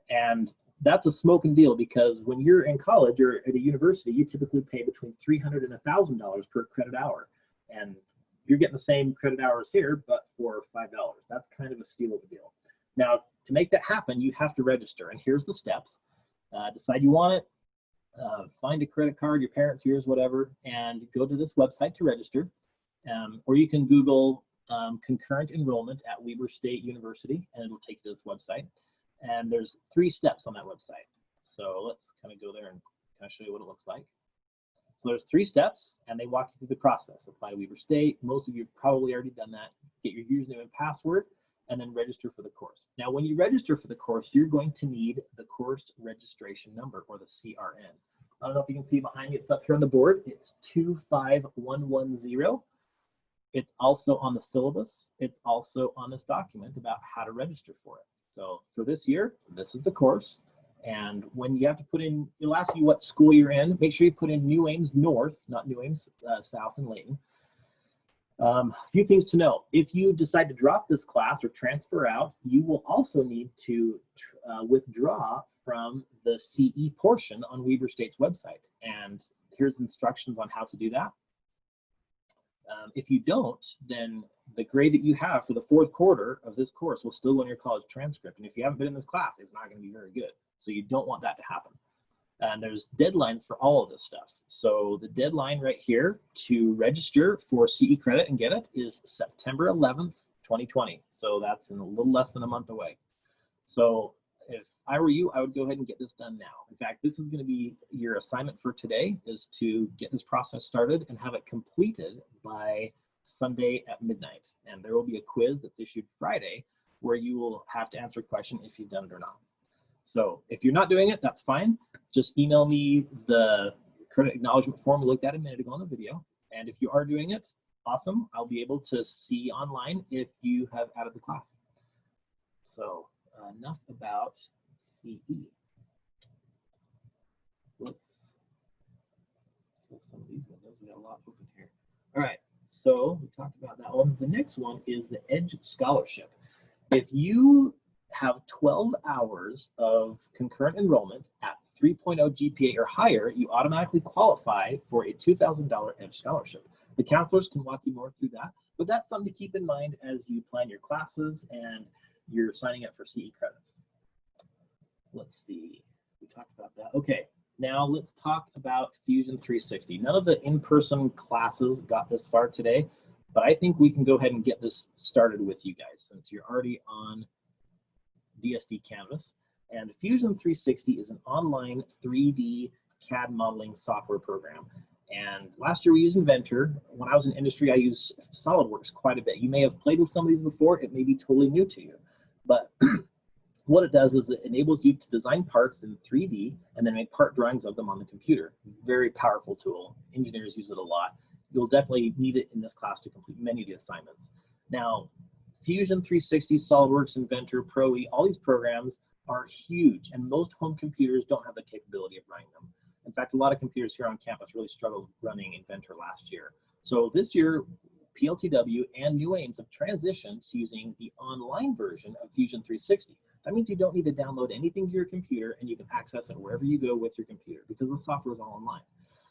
And that's a smoking deal, because when you're in college or at a university, you typically pay between $300 and $1,000 per credit hour. And you're getting the same credit hours here, but for $5. That's kind of a steal of a deal. Now, to make that happen, you have to register. And here's the steps. Decide you want it, find a credit card, your parents' yours, whatever, and go to this website to register. Or you can Google concurrent enrollment at Weber State University, and it'll take you to this website. And there's 3 steps on that website. So let's kind of go there and kind of show you what it looks like. So there's 3 steps, and they walk you through the process. Apply to Weber State. Most of you have probably already done that. Get your username and password, and then register for the course. Now, when you register for the course, you're going to need the course registration number, or the CRN. I don't know if you can see behind you. It's up here on the board. It's 25110. It's also on the syllabus. It's also on this document about how to register for it. So for this year, this is the course. And when you have to put in, it'll ask you what school you're in. Make sure you put in New Ames North, not New Ames South and Layton. A few things to know. If you decide to drop this class or transfer out, you will also need to withdraw from the CE portion on Weber State's website. And here's instructions on how to do that. If you don't, then the grade that you have for the 4th quarter of this course will still go in your college transcript. And if you haven't been in this class, it's not going to be very good. So you don't want that to happen. And there's deadlines for all of this stuff. So the deadline right here to register for CE credit and get it is September 11th, 2020. So that's in a little less than a month away. So if I were you, I would go ahead and get this done now. In fact, this is going to be your assignment for today, is to get this process started and have it completed by Sunday at midnight. And there will be a quiz that's issued Friday where you will have to answer a question if you've done it or not. So if you're not doing it, that's fine. Just email me the credit acknowledgement form we looked at a minute ago in the video. And if you are doing it, awesome. I'll be able to see online if you have added the class. So enough about CE. Let's close some of these windows. We got a lot open here. All right, so we talked about that one. The next one is the EDGE Scholarship. If you have 12 hours of concurrent enrollment at 3.0 GPA or higher, you automatically qualify for a $2,000 EDGE scholarship. The counselors can walk you more through that, but that's something to keep in mind as you plan your classes and you're signing up for CE credits. Let's see, we talked about that. Okay, now let's talk about Fusion 360. None of the in-person classes got this far today, but I think we can go ahead and get this started with you guys since you're already on DSD Canvas. And Fusion 360 is an online 3D CAD modeling software program. And last year we used Inventor. When I was in industry, I used SolidWorks quite a bit. You may have played with some of these before. It may be totally new to you. But what it does is it enables you to design parts in 3D and then make part drawings of them on the computer. Very powerful tool. Engineers use it a lot. You'll definitely need it in this class to complete many of the assignments. Now, Fusion 360, SolidWorks, Inventor, ProE, all these programs are huge, and most home computers don't have the capability of running them. In fact, a lot of computers here on campus really struggled running Inventor last year. So this year, PLTW and New Ames have transitioned to using the online version of Fusion 360. That means you don't need to download anything to your computer, and you can access it wherever you go with your computer because the software is all online.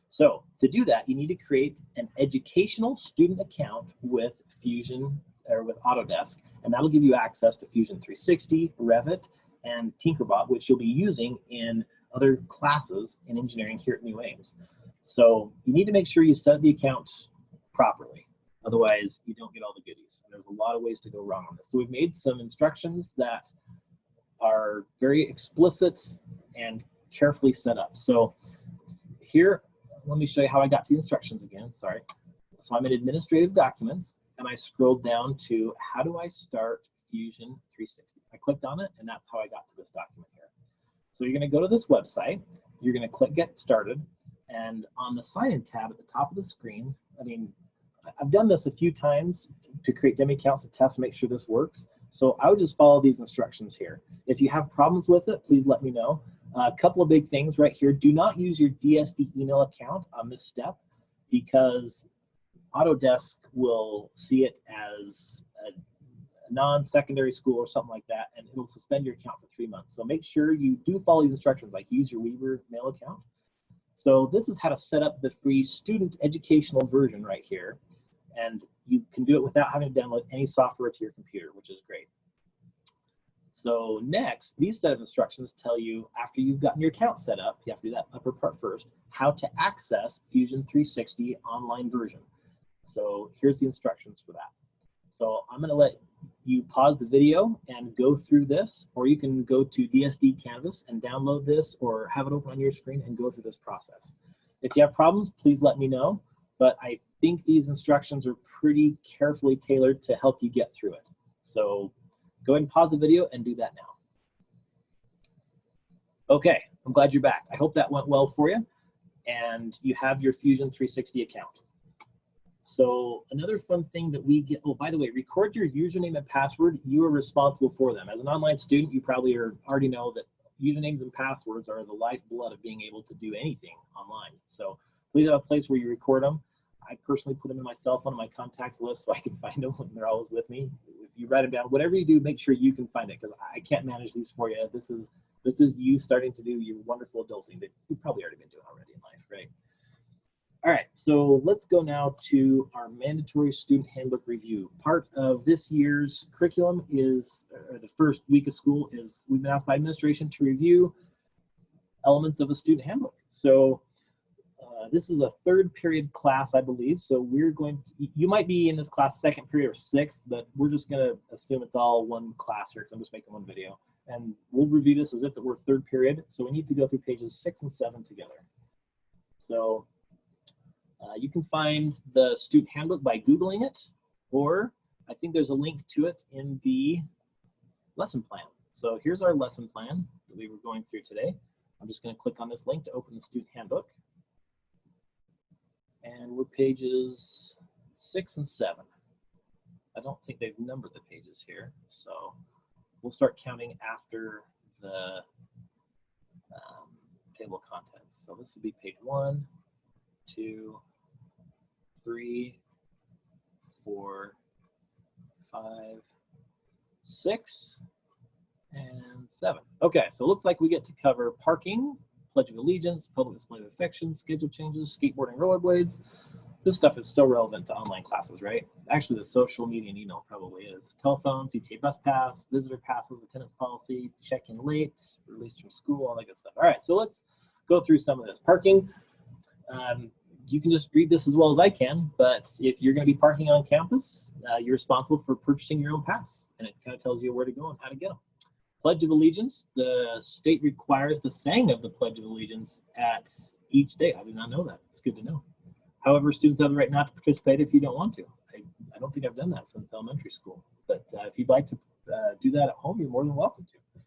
So to do that, you need to create an educational student account with Fusion or with Autodesk, and that'll give you access to Fusion 360, Revit, and Tinkerbot, which you'll be using in other classes in engineering here at New Ames. So you need to make sure you set the account properly. Otherwise, you don't get all the goodies. And there's a lot of ways to go wrong on this. So we've made some instructions that are very explicit and carefully set up. So here, let me show you how I got to the instructions again. Sorry. So I'm in Administrative Documents, and I scrolled down to how do I start Fusion 360. I clicked on it, and that's how I got to this document here. So you're going to go to this website. You're going to click Get Started, and on the Sign In tab at the top of the screen, I mean, I've done this a few times to create demo accounts to test to make sure this works. So I would just follow these instructions here. If you have problems with it, please let me know. A couple of big things right here. Do not use your DSD email account on this step because Autodesk will see it as a non-secondary school or something like that, and it'll suspend your account for 3 months. So make sure you do follow these instructions, like use your Weber mail account. So this is how to set up the free student educational version right here. And you can do it without having to download any software to your computer, which is great. So next, these set of instructions tell you, after you've gotten your account set up, you have to do that upper part first, how to access Fusion 360 online version. So here's the instructions for that. So I'm going to let you pause the video and go through this, or you can go to DSD Canvas and download this or have it open on your screen and go through this process. If you have problems, please let me know, but I think these instructions are pretty carefully tailored to help you get through it. So go ahead and pause the video and do that now. Okay, I'm glad you're back. I hope that went well for you and you have your Fusion 360 account. So another fun thing that we get, oh, by the way, record your username and password. You are responsible for them. As an online student, you probably already know that usernames and passwords are the lifeblood of being able to do anything online. So please have a place where you record them. I personally put them in my cell phone on my contacts list so I can find them when they're always with me. If you write them down, whatever you do, make sure you can find it, because I can't manage these for you. This is you starting to do your wonderful adulting that you've probably already been doing already in life, right? All right, so let's go now to our mandatory student handbook review. Part of this year's curriculum is, or the first week of school is, we've been asked by administration to review elements of a student handbook. So this is a third period class, I believe. So we're going to, you might be in this class second period or sixth, but we're just going to assume it's all one class here because I'm just making one video. And we'll review this as if it were third period. So we need to go through pages 6 and 7 together. So you can find the student handbook by Googling it, or I think there's a link to it in the lesson plan. So here's our lesson plan that we were going through today. I'm just going to click on this link to open the student handbook. And we're pages 6 and 7. I don't think they've numbered the pages here, so we'll start counting after the table of contents. So this would be page 1, 2, 3, 4, 5, 6, and 7. Okay, so it looks like we get to cover parking, Pledge of Allegiance, public display of affection, schedule changes, skateboarding, rollerblades. This stuff is so relevant to online classes, right? Actually, the social media and email probably is. Telephones, UTA Bus Pass, visitor passes, attendance policy, check-in late, released from school, all that good stuff. All right, so let's go through some of this. Parking, you can just read this as well as I can, but if you're going to be parking on campus, you're responsible for purchasing your own pass, and it kind of tells you where to go and how to get them. Pledge of Allegiance, the state requires the saying of the Pledge of Allegiance at each day. I did not know that. It's good to know. However, students have the right not to participate if you don't want to. I don't think I've done that since elementary school, but if you'd like to do that at home, you're more than welcome to.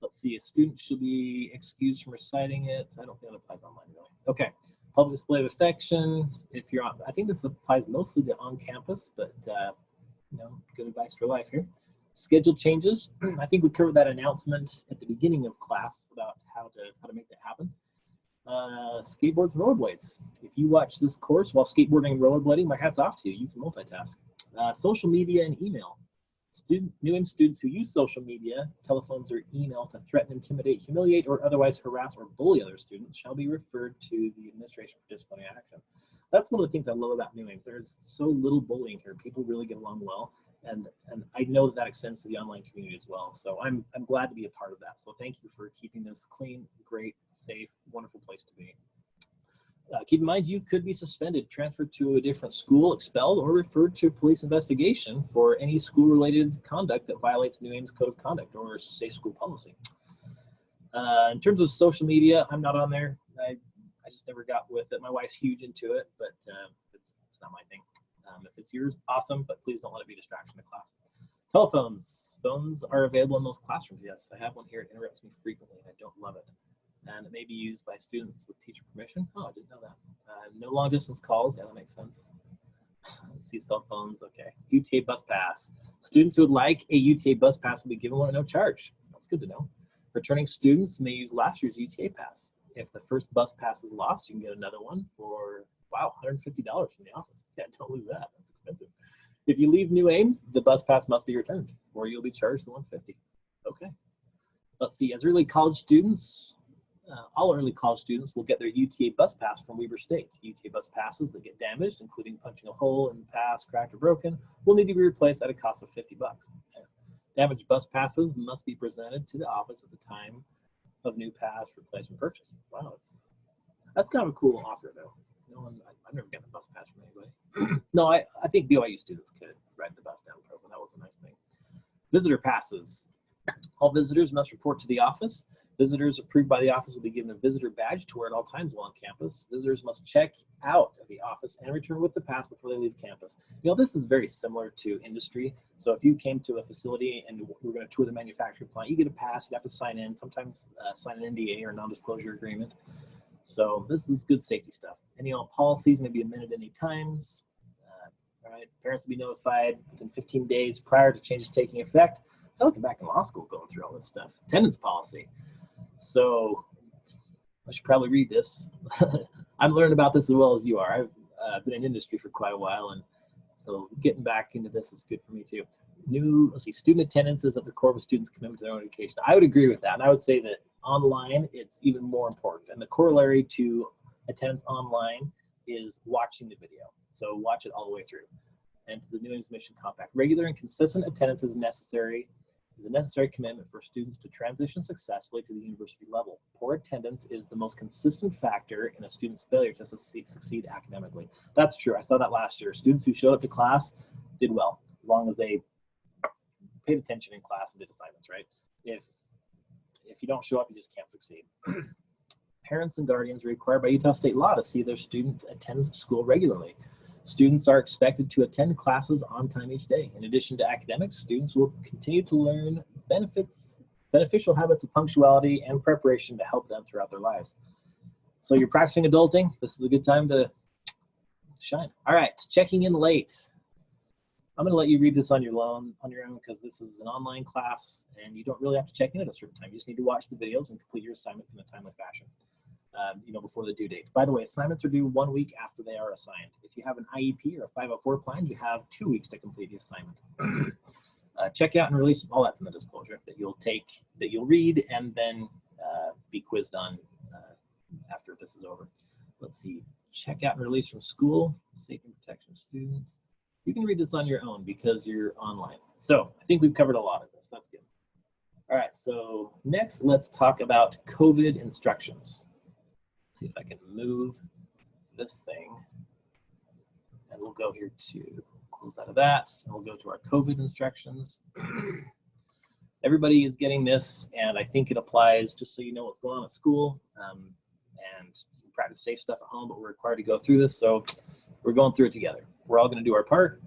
Let's see, a student should be excused from reciting it. I don't think that applies online really. Okay, public display of affection. If you're on, I think this applies mostly to on campus, but you know, good advice for life here. Schedule changes. I think we covered that announcement at the beginning of class about how to make that happen. Skateboards and rollerblades. If you watch this course while skateboarding and rollerblading, my hat's off to you. You can multitask. Social media and email. New students who use social media, telephones, or email to threaten, intimidate, humiliate, or otherwise harass or bully other students shall be referred to the administration for disciplinary action. That's one of the things I love about New Ames. There's so little bullying here. People really get along well. And I know that extends to the online community as well. So I'm glad to be a part of that. So thank you for keeping this clean, great, safe, wonderful place to be. Keep in mind, you could be suspended, transferred to a different school, expelled, or referred to a police investigation for any school-related conduct that violates New Ames Code of Conduct or safe school policy. In terms of social media, I'm not on there. I just never got with it. My wife's huge into it, but it's not my thing. If it's yours, awesome, but please don't let it be a distraction to class. Telephones. Phones are available in most classrooms, yes. I have one here. It interrupts me frequently, and I don't love it. And it may be used by students with teacher permission. Oh, I didn't know that. No long distance calls. Yeah, that makes sense. Let's see, cell phones. Okay. UTA Bus Pass. Students who would like a UTA Bus Pass will be given one at no charge. That's good to know. Returning students may use last year's UTA Pass. If the first bus pass is lost, you can get another one for, wow, $150 from the office. Yeah, don't lose that. That's expensive. If you leave New Ames, the bus pass must be returned, or you'll be charged the $150. Okay. Let's see, as early college students, all early college students will get their UTA bus pass from Weber State. UTA bus passes that get damaged, including punching a hole in the pass, cracked, or broken, will need to be replaced at a cost of $50. Okay. Damaged bus passes must be presented to the office at the time of new pass replacement purchase. Wow, that's kind of a cool offer, though. No one, I've never gotten a bus pass from anybody. No, I think BYU students could ride the bus down program. That was a nice thing. Visitor passes. All visitors must report to the office. Visitors approved by the office will be given a visitor badge to wear at all times while on campus. Visitors must check out of the office and return with the pass before they leave campus. You know, this is very similar to industry. So if you came to a facility and we're going to tour the manufacturing plant, you get a pass, you have to sign in, sometimes sign an NDA or non-disclosure agreement. So this is good safety stuff. Any all policies may be amended any times. All right, parents will be notified within 15 days prior to changes taking effect. I feel like I'm back in law school going through all this stuff. Attendance policy. So I should probably read this. I'm learning about this as well as you are. I've been in industry for quite a while, and so getting back into this is good for me too. Let's see, student attendance is at the core of a student's commitment to their own education. I would agree with that, and I would say that online it's even more important. And the corollary to attendance online is watching the video. So watch it all the way through. And to the New England Mission Compact, regular and consistent attendance is a necessary commitment for students to transition successfully to the university level. Poor attendance is the most consistent factor in a student's failure to succeed academically. That's true. I saw that last year. Students who showed up to class did well, as long as they paid attention in class and did assignments, right? If you don't show up, you just can't succeed. Parents and guardians are required by Utah state law to see their student attends school regularly. Students are expected to attend classes on time each day. In addition to academics, students will continue to learn beneficial habits of punctuality and preparation to help them throughout their lives. So you're practicing adulting, this is a good time to shine. All right, checking in late. I'm going to let you read this on your own because this is an online class and you don't really have to check in at a certain time. You just need to watch the videos and complete your assignments in a timely fashion. Before the due date. By the way, assignments are due 1 week after they are assigned. If you have an IEP or a 504 plan, you have 2 weeks to complete the assignment. Check out and release, all that's in the disclosure, that you'll read and then be quizzed on after this is over. Let's see, check out and release from school, safety and protection of students. You can read this on your own because you're online. So I think we've covered a lot of this, that's good. All right, so next let's talk about COVID instructions. See if I can move this thing, and we'll go here to close out of that, and we'll go to our COVID instructions. Everybody is getting this, and I think it applies just so you know what's going on at school, and you can practice safe stuff at home, but we're required to go through this, so we're going through it together. We're all going to do our part.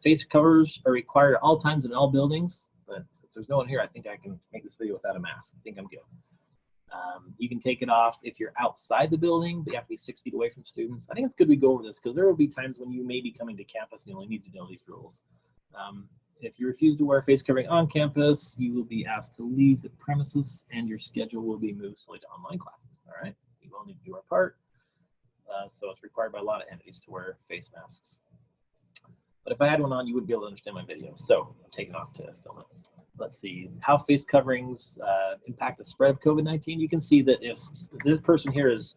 Face covers are required at all times in all buildings, but if there's no one here, I think I can make this video without a mask. I think I'm good. You can take it off if you're outside the building, but you have to be 6 feet away from students. I think it's good we go over this because there will be times when you may be coming to campus and you only need to know these rules. If you refuse to wear a face covering on campus, you will be asked to leave the premises and your schedule will be moved solely to online classes. All right, we will need to do our part. So it's required by a lot of entities to wear face masks. But if I had one on, you wouldn't be able to understand my video. So I'm taking off to film it. Let's see, how face coverings impact the spread of COVID-19. You can see that if this person here is,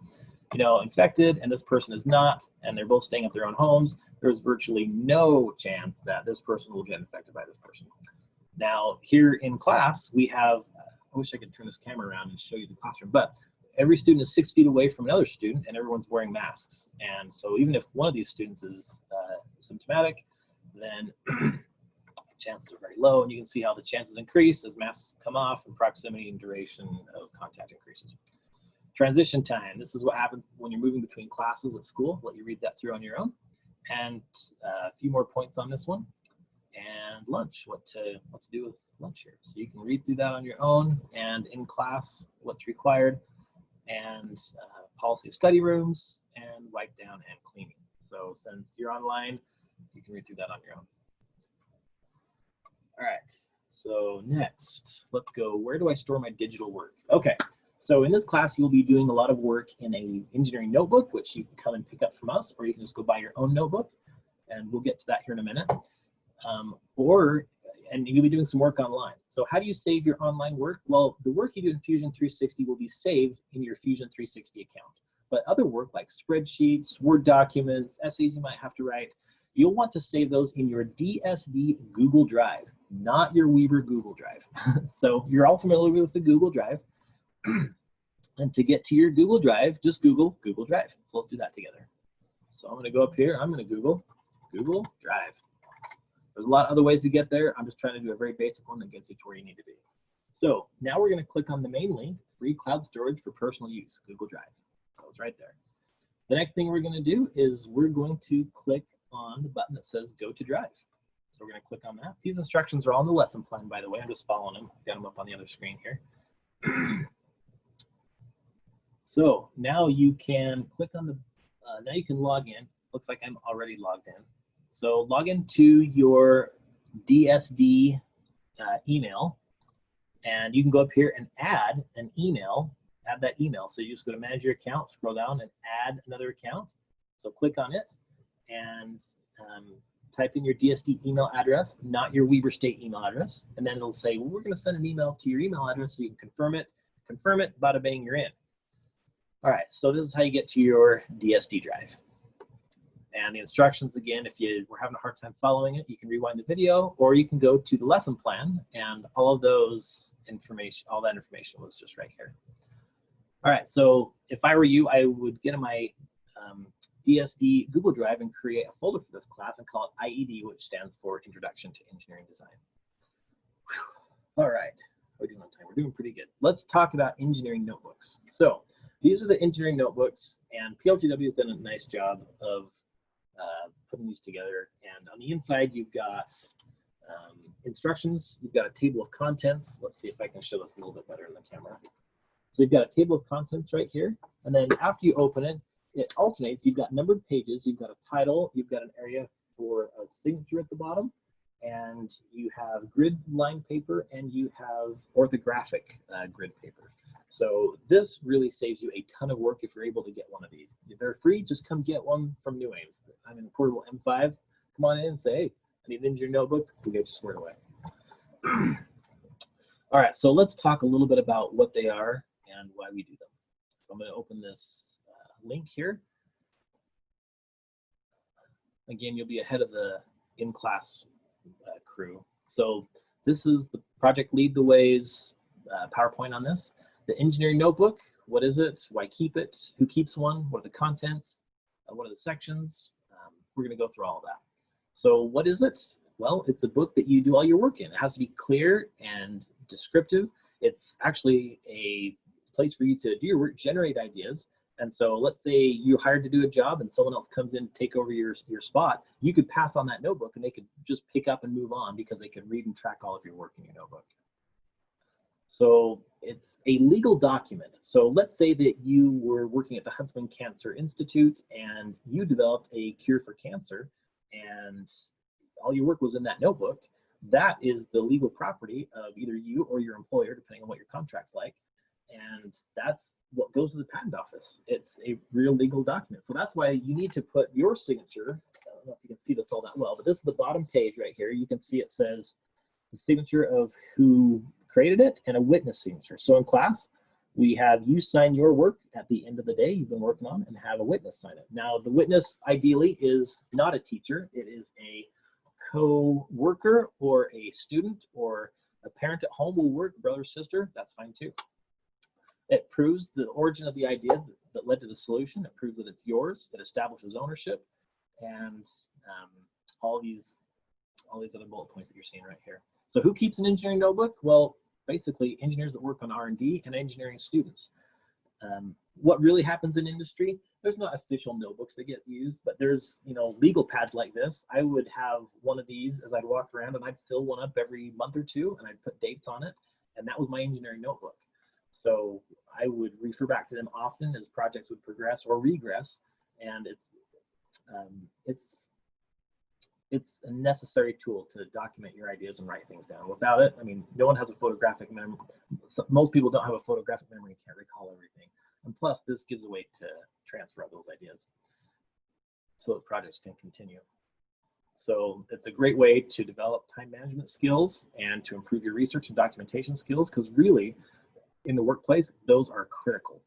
infected and this person is not, and they're both staying at their own homes, there's virtually no chance that this person will get infected by this person. Now, here in class, we have, I wish I could turn this camera around and show you the classroom, but every student is 6 feet away from another student and everyone's wearing masks. And so even if one of these students is symptomatic, then chances are very low, and you can see how the chances increase as masks come off and proximity and duration of contact increases. Transition time. This is what happens when you're moving between classes at school. I'll let you read that through on your own. And a few more points on this one. And lunch, what to do with lunch here. So you can read through that on your own, and in class, what's required, and policy of study rooms, and wipe down and cleaning. So since you're online, you can read through that on your own. All right, so next, let's go, where do I store my digital work? Okay, so in this class, you'll be doing a lot of work in a engineering notebook, which you can come and pick up from us, or you can just go buy your own notebook, and we'll get to that here in a minute. And you'll be doing some work online. So how do you save your online work? Well, the work you do in Fusion 360 will be saved in your Fusion 360 account. But other work like spreadsheets, Word documents, essays you might have to write, you'll want to save those in your DSD Google Drive, not your Weaver Google Drive. So you're all familiar with the Google Drive. And to get to your Google Drive, just Google Google Drive. So let's do that together. So I'm going to go up here. I'm going to Google Google Drive. There's a lot of other ways to get there. I'm just trying to do a very basic one that gets you to where you need to be. So now we're going to click on the main link, free cloud storage for personal use, Google Drive. So it's right there. The next thing we're going to do is we're going to click on the button that says go to Drive. So we're going to click on that. These instructions are all in the lesson plan, by the way. I'm just following them. Got them up on the other screen here. So now you can click on the, now you can log in. Looks like I'm already logged in. So log into your DSD email, and you can go up here and add an email, add that email. So you just go to manage your account, scroll down and add another account. So click on it and type in your DSD email address, not your Weber State email address. And then it'll say, well, we're going to send an email to your email address so you can confirm it, bada bing, you're in. All right, so this is how you get to your DSD drive. And the instructions, again, if you were having a hard time following it, you can rewind the video, or you can go to the lesson plan, and all of those information, all that information was just right here. All right, so if I were you, I would get in my DSD Google Drive and create a folder for this class and call it IED, which stands for Introduction to Engineering Design. Whew. All right, we're doing on time. We're doing pretty good. Let's talk about engineering notebooks. So these are the engineering notebooks, and PLTW has done a nice job of putting these together. And on the inside, you've got instructions. You've got a table of contents. Let's see if I can show this a little bit better in the camera. So you've got a table of contents right here. And then after you open it, it alternates. You've got numbered pages. You've got a title. You've got an area for a signature at the bottom. And you have grid line paper, and you have orthographic grid paper. So this really saves you a ton of work if you're able to get one of these. If they're free, just come get one from New Ames. I'm in portable M5. Come on in and say, hey, I need an engineering notebook. We'll get you squared away. All right, so let's talk a little bit about what they are and why we do them. So I'm going to open this link here. Again, you'll be ahead of the in-class crew. So this is the project Lead the Way's PowerPoint on this. The engineering notebook, what is it? Why keep it? Who keeps one? What are the contents? What are the sections? We're going to go through all of that. So what is it? Well, it's a book that you do all your work in. It has to be clear and descriptive. It's actually a place for you to do your work, generate ideas. And so let's say you're hired to do a job and someone else comes in to take over your spot. You could pass on that notebook and they could just pick up and move on because they could read and track all of your work in your notebook. So it's a legal document. So let's say that you were working at the Huntsman Cancer Institute and you developed a cure for cancer and all your work was in that notebook. That is the legal property of either you or your employer, depending on what your contract's like. And that's what goes to the patent office. It's a real legal document. So that's why you need to put your signature. I don't know if you can see this all that well, but this is the bottom page right here. You can see it says the signature of who created it and a witness signature. So in class, we have you sign your work at the end of the day you've been working on and have a witness sign it. Now, the witness ideally is not a teacher. It is a co-worker or a student or a parent at home will work, brother, sister, that's fine too. It proves the origin of the idea that led to the solution. It proves that it's yours. It establishes ownership, and all these other bullet points that you're seeing right here. So who keeps an engineering notebook? Well, basically engineers that work on R&D and engineering students. What really happens in industry, there's not official notebooks that get used, but there's legal pads like this. I would have one of these as I'd walk around, and I'd fill one up every month or two, and I'd put dates on it, and that was my engineering notebook. So I would refer back to them often as projects would progress or regress, and it's a necessary tool to document your ideas and write things down. Without it, I mean, no one has a photographic memory. Most people don't have a photographic memory and can't recall everything. And plus, this gives a way to transfer those ideas so that projects can continue. So it's a great way to develop time management skills and to improve your research and documentation skills, because really, in the workplace, those are critical.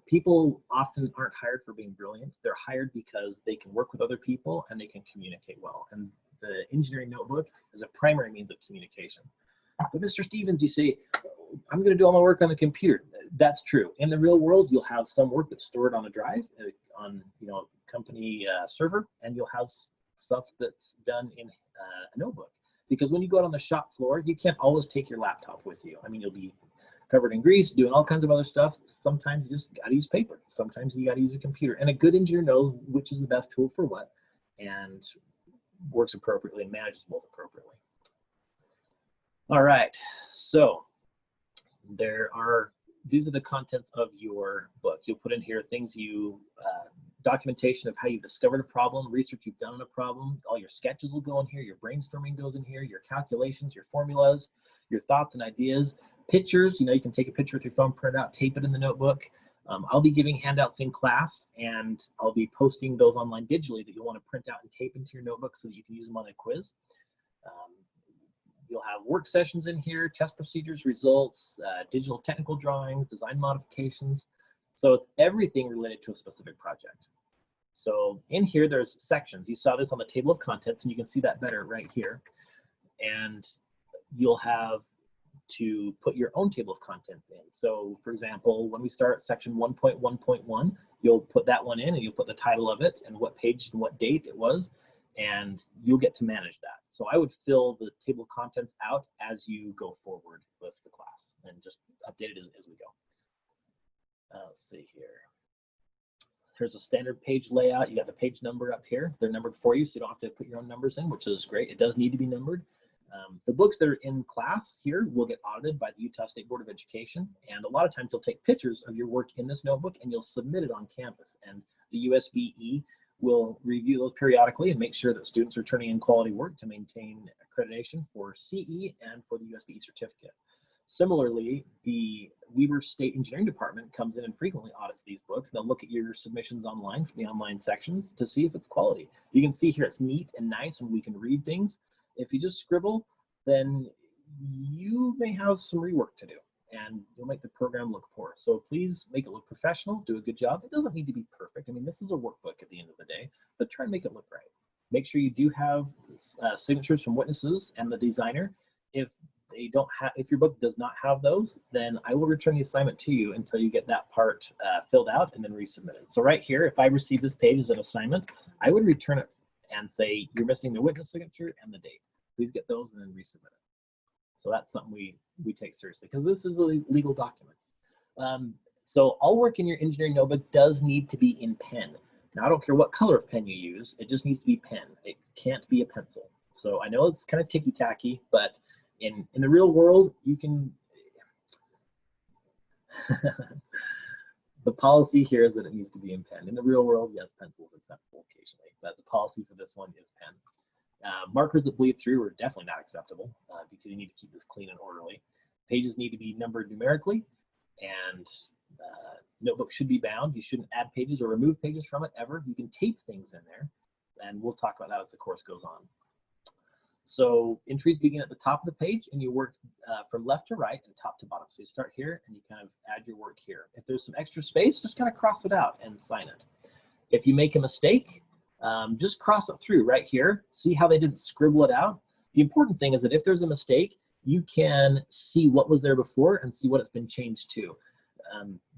People often aren't hired for being brilliant. They're hired because they can work with other people and they can communicate well. And the engineering notebook is a primary means of communication. But Mr. Stevens, you say, I'm going to do all my work on the computer. That's true. In the real world, you'll have some work that's stored on a drive, on company server, and you'll have stuff that's done in a notebook. Because when you go out on the shop floor, you can't always take your laptop with you. I mean, you'll be covered in grease, doing all kinds of other stuff. Sometimes you just got to use paper. Sometimes you got to use a computer. And a good engineer knows which is the best tool for what and works appropriately and manages both appropriately. All right, so these are the contents of your book. You'll put in here things you documentation of how you discovered a problem, research you've done on a problem. All your sketches will go in here, your brainstorming goes in here, your calculations, your formulas, your thoughts and ideas. Pictures, you can take a picture with your phone, print it out, tape it in the notebook. I'll be giving handouts in class, and I'll be posting those online digitally that you'll want to print out and tape into your notebook so that you can use them on a quiz. You'll have work sessions in here, test procedures, results, digital technical drawings, design modifications. So it's everything related to a specific project. So in here, there's sections. You saw this on the table of contents, and you can see that better right here. And you'll have to put your own table of contents in. So for example, when we start section 1.1.1, you'll put that one in, and you'll put the title of it and what page and what date it was, and you'll get to manage that. So I would fill the table of contents out as you go forward with the class and just update it as we go. Let's see here. Here's a standard page layout. You got the page number up here. They're numbered for you, so you don't have to put your own numbers in, which is great. It does need to be numbered. The books that are in class here will get audited by the Utah State Board of Education, and a lot of times you'll take pictures of your work in this notebook and you'll submit it on Canvas, and the USBE will review those periodically and make sure that students are turning in quality work to maintain accreditation for CE and for the USBE certificate. Similarly, the Weber State Engineering Department comes in and frequently audits these books. They'll look at your submissions online from the online sections to see if it's quality. You can see here it's neat and nice and we can read things. If you just scribble, then you may have some rework to do and you'll make the program look poor. So please make it look professional, do a good job. It doesn't need to be perfect. I mean, this is a workbook at the end of the day, but try and make it look right. Make sure you do have signatures from witnesses and the designer. If your book does not have those, then I will return the assignment to you until you get that part filled out and then resubmit it. So right here, if I receive this page as an assignment, I would return it and say, you're missing the witness signature and the date. Please get those and then resubmit it. So that's something we take seriously because this is a legal document. So all work in your engineering notebook does need to be in pen. Now, I don't care what color of pen you use, it just needs to be pen. It can't be a pencil. So I know it's kind of ticky-tacky, but in the real world, you can, the policy here is that it needs to be in pen. In the real world, yes, pencil is acceptable occasionally, but the policy for this one is pen. Markers that bleed through are definitely not acceptable because you need to keep this clean and orderly. Pages need to be numbered numerically, and notebook should be bound. You shouldn't add pages or remove pages from it ever. You can tape things in there, and we'll talk about that as the course goes on. So entries begin at the top of the page, and you work from left to right and top to bottom. So you start here, and you kind of add your work here. If there's some extra space, just kind of cross it out and sign it. If you make a mistake, just cross it through right here. See how they didn't scribble it out? The important thing is that if there's a mistake, you can see what was there before and see what it's been changed to.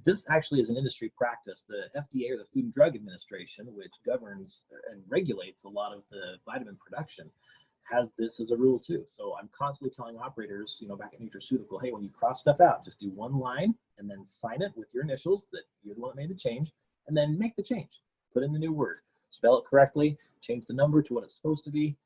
This actually is an industry practice. The FDA, or the Food and Drug Administration, which governs and regulates a lot of the vitamin production, has this as a rule too. So I'm constantly telling operators, back at Nutraceutical, hey, when you cross stuff out, just do one line and then sign it with your initials that you're the one that made the change, and then make the change. Put in the new word, spell it correctly, change the number to what it's supposed to be.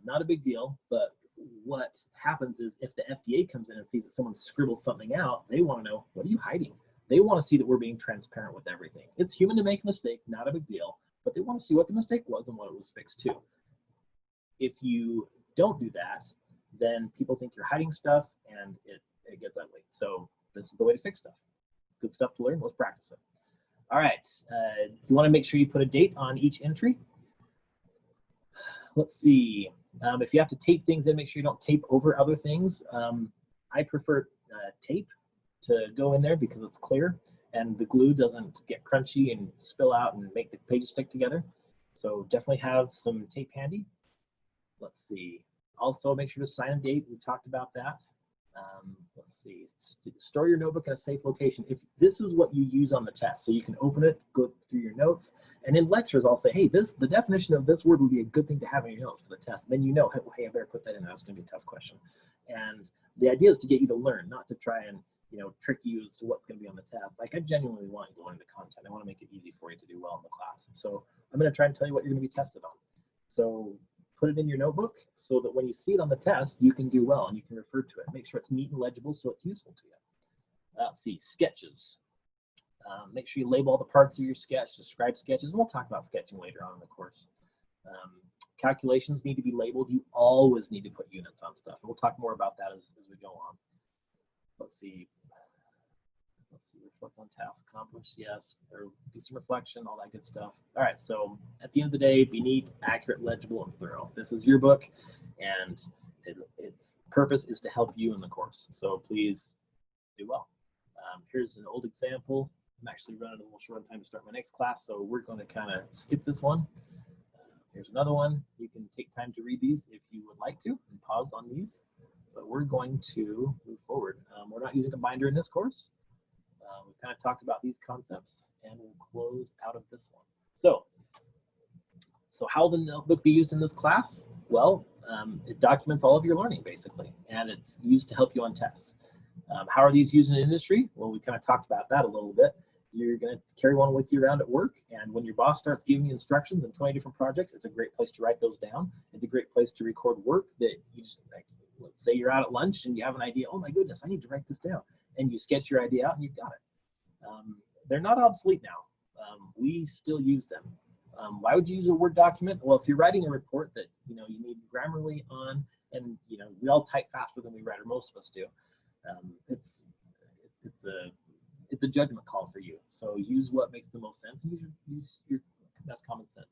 Not a big deal, but what happens is if the FDA comes in and sees that someone scribbled something out, they want to know, what are you hiding? They want to see that we're being transparent with everything. It's human to make a mistake, not a big deal, but they want to see what the mistake was and what it was fixed to. If you don't do that, then people think you're hiding stuff and it gets ugly. So this is the way to fix stuff. Good stuff to learn, let's practice it. All right, you want to make sure you put a date on each entry. Let's see, if you have to tape things in, make sure you don't tape over other things. I prefer tape to go in there because it's clear and the glue doesn't get crunchy and spill out and make the pages stick together. So definitely have some tape handy. Let's see, also make sure to sign a date. We talked about that. Let's see, store your notebook in a safe location. If this is what you use on the test, so you can open it, go through your notes, and in lectures I'll say, hey, the definition of this word would be a good thing to have in your notes for the test. Then hey, I better put that in. That's going to be a test question. And the idea is to get you to learn, not to try and trick you as to what's going to be on the test. Like, I genuinely want you to learn the content. I want to make it easy for you to do well in the class. So I'm going to try and tell you what you're going to be tested on. So put it in your notebook so that when you see it on the test, you can do well and you can refer to it. Make sure it's neat and legible so it's useful to you. Let's see, sketches. Make sure you label all the parts of your sketch, describe sketches. We'll talk about sketching later on in the course. Calculations need to be labeled. You always need to put units on stuff. And we'll talk more about that as we go on. Let's see. Reflect on tasks accomplished. Yes, there will be some reflection, all that good stuff. All right, so at the end of the day, be neat, accurate, legible, and thorough. This is your book, and its purpose is to help you in the course. So please do well. Here's an old example. I'm actually running a little short on time to start my next class, so we're going to kind of skip this one. Here's another one. You can take time to read these if you would like to, and pause on these. But we're going to move forward. We're not using a binder in this course. We kind of talked about these concepts, and we'll close out of this one. So how will the notebook be used in this class? Well, it documents all of your learning, basically, and it's used to help you on tests. How are these used in industry? Well, we kind of talked about that a little bit. You're going to carry one with you around at work, and when your boss starts giving you instructions in 20 different projects, it's a great place to write those down. It's a great place to record work that you just, like, let's say you're out at lunch and you have an idea, oh my goodness, I need to write this down. And you sketch your idea out and you've got it. They're not obsolete now. We still use them. Why would you use a Word document? Well, if you're writing a report that you need Grammarly on, and we all type faster than we write, or most of us do. It's a judgment call for you. So use what makes the most sense, and use your best common sense.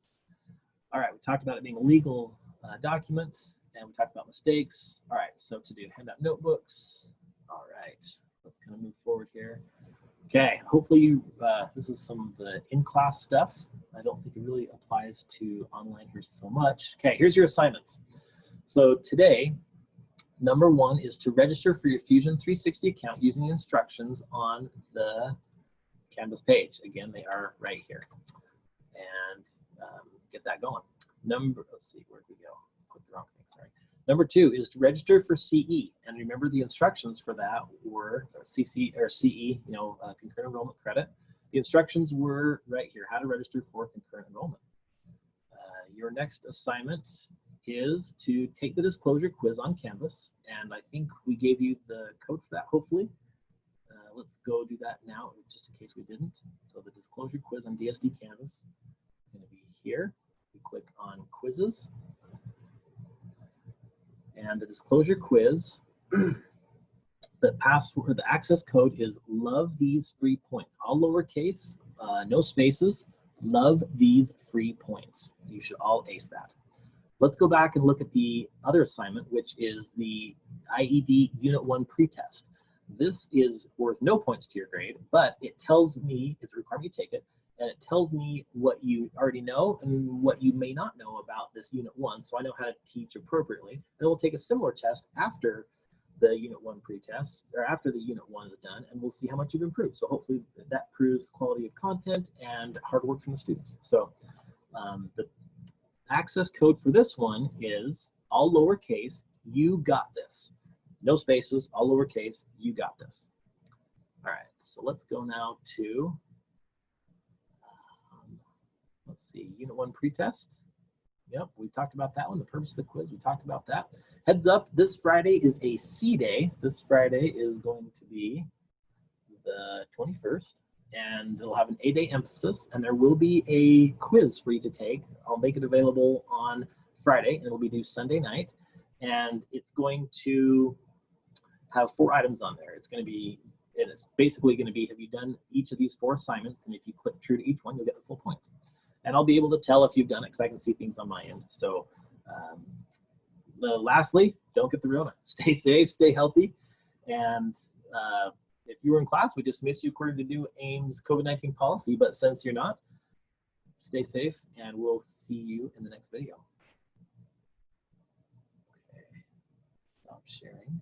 All right, we talked about it being a legal document, and we talked about mistakes. All right, so to do handout notebooks. All right, let's kind of move forward here. Okay, hopefully this is some of the in-class stuff. I don't think it really applies to online here so much. Okay, here's your assignments. So today, number 1 is to register for your Fusion 360 account using the instructions on the Canvas page. Again, they are right here. And get that going. Let's see, where'd we go? Click the wrong thing, sorry. Number 2 is to register for CE, and remember the instructions for that were CC or CE, concurrent enrollment credit. The instructions were right here: how to register for concurrent enrollment. Your next assignment is to take the disclosure quiz on Canvas, and I think we gave you the code for that. Hopefully, let's go do that now, just in case we didn't. So the disclosure quiz on DSD Canvas is going to be here. We click on quizzes. And the disclosure quiz, the password, the access code is love these free points. All lowercase, no spaces, love these free points. You should all ace that. Let's go back and look at the other assignment, which is the Ied Unit One Pretest. This is worth no points to your grade, but it tells me, it's a requirement you take it, and it tells me what you already know and what you may not know about this Unit 1, so I know how to teach appropriately. And we'll take a similar test after the Unit 1 pretest, or after the Unit 1 is done, and we'll see how much you've improved. So hopefully that proves quality of content and hard work from the students. So the access code for this one is all lowercase, you got this. No spaces, all lowercase, you got this. All right, so let's go now to let's see, Unit 1 pretest. Yep, we talked about that one. The purpose of the quiz, we talked about that. Heads up, this Friday is a C day. This Friday is going to be the 21st, and it'll have an A-day emphasis, and there will be a quiz for you to take. I'll make it available on Friday, and it will be due Sunday night, and it's going to have 4 items on there. It's going to be, and it's basically going to be, have you done each of these 4 assignments? And if you click true to each one, you'll get the full points. And I'll be able to tell if you've done it because I can see things on my end. So lastly, don't get the Rona. Stay safe, stay healthy. And if you were in class, we dismiss you according to new AIMS COVID-19 policy. But since you're not, stay safe, and we'll see you in the next video. Okay, stop sharing.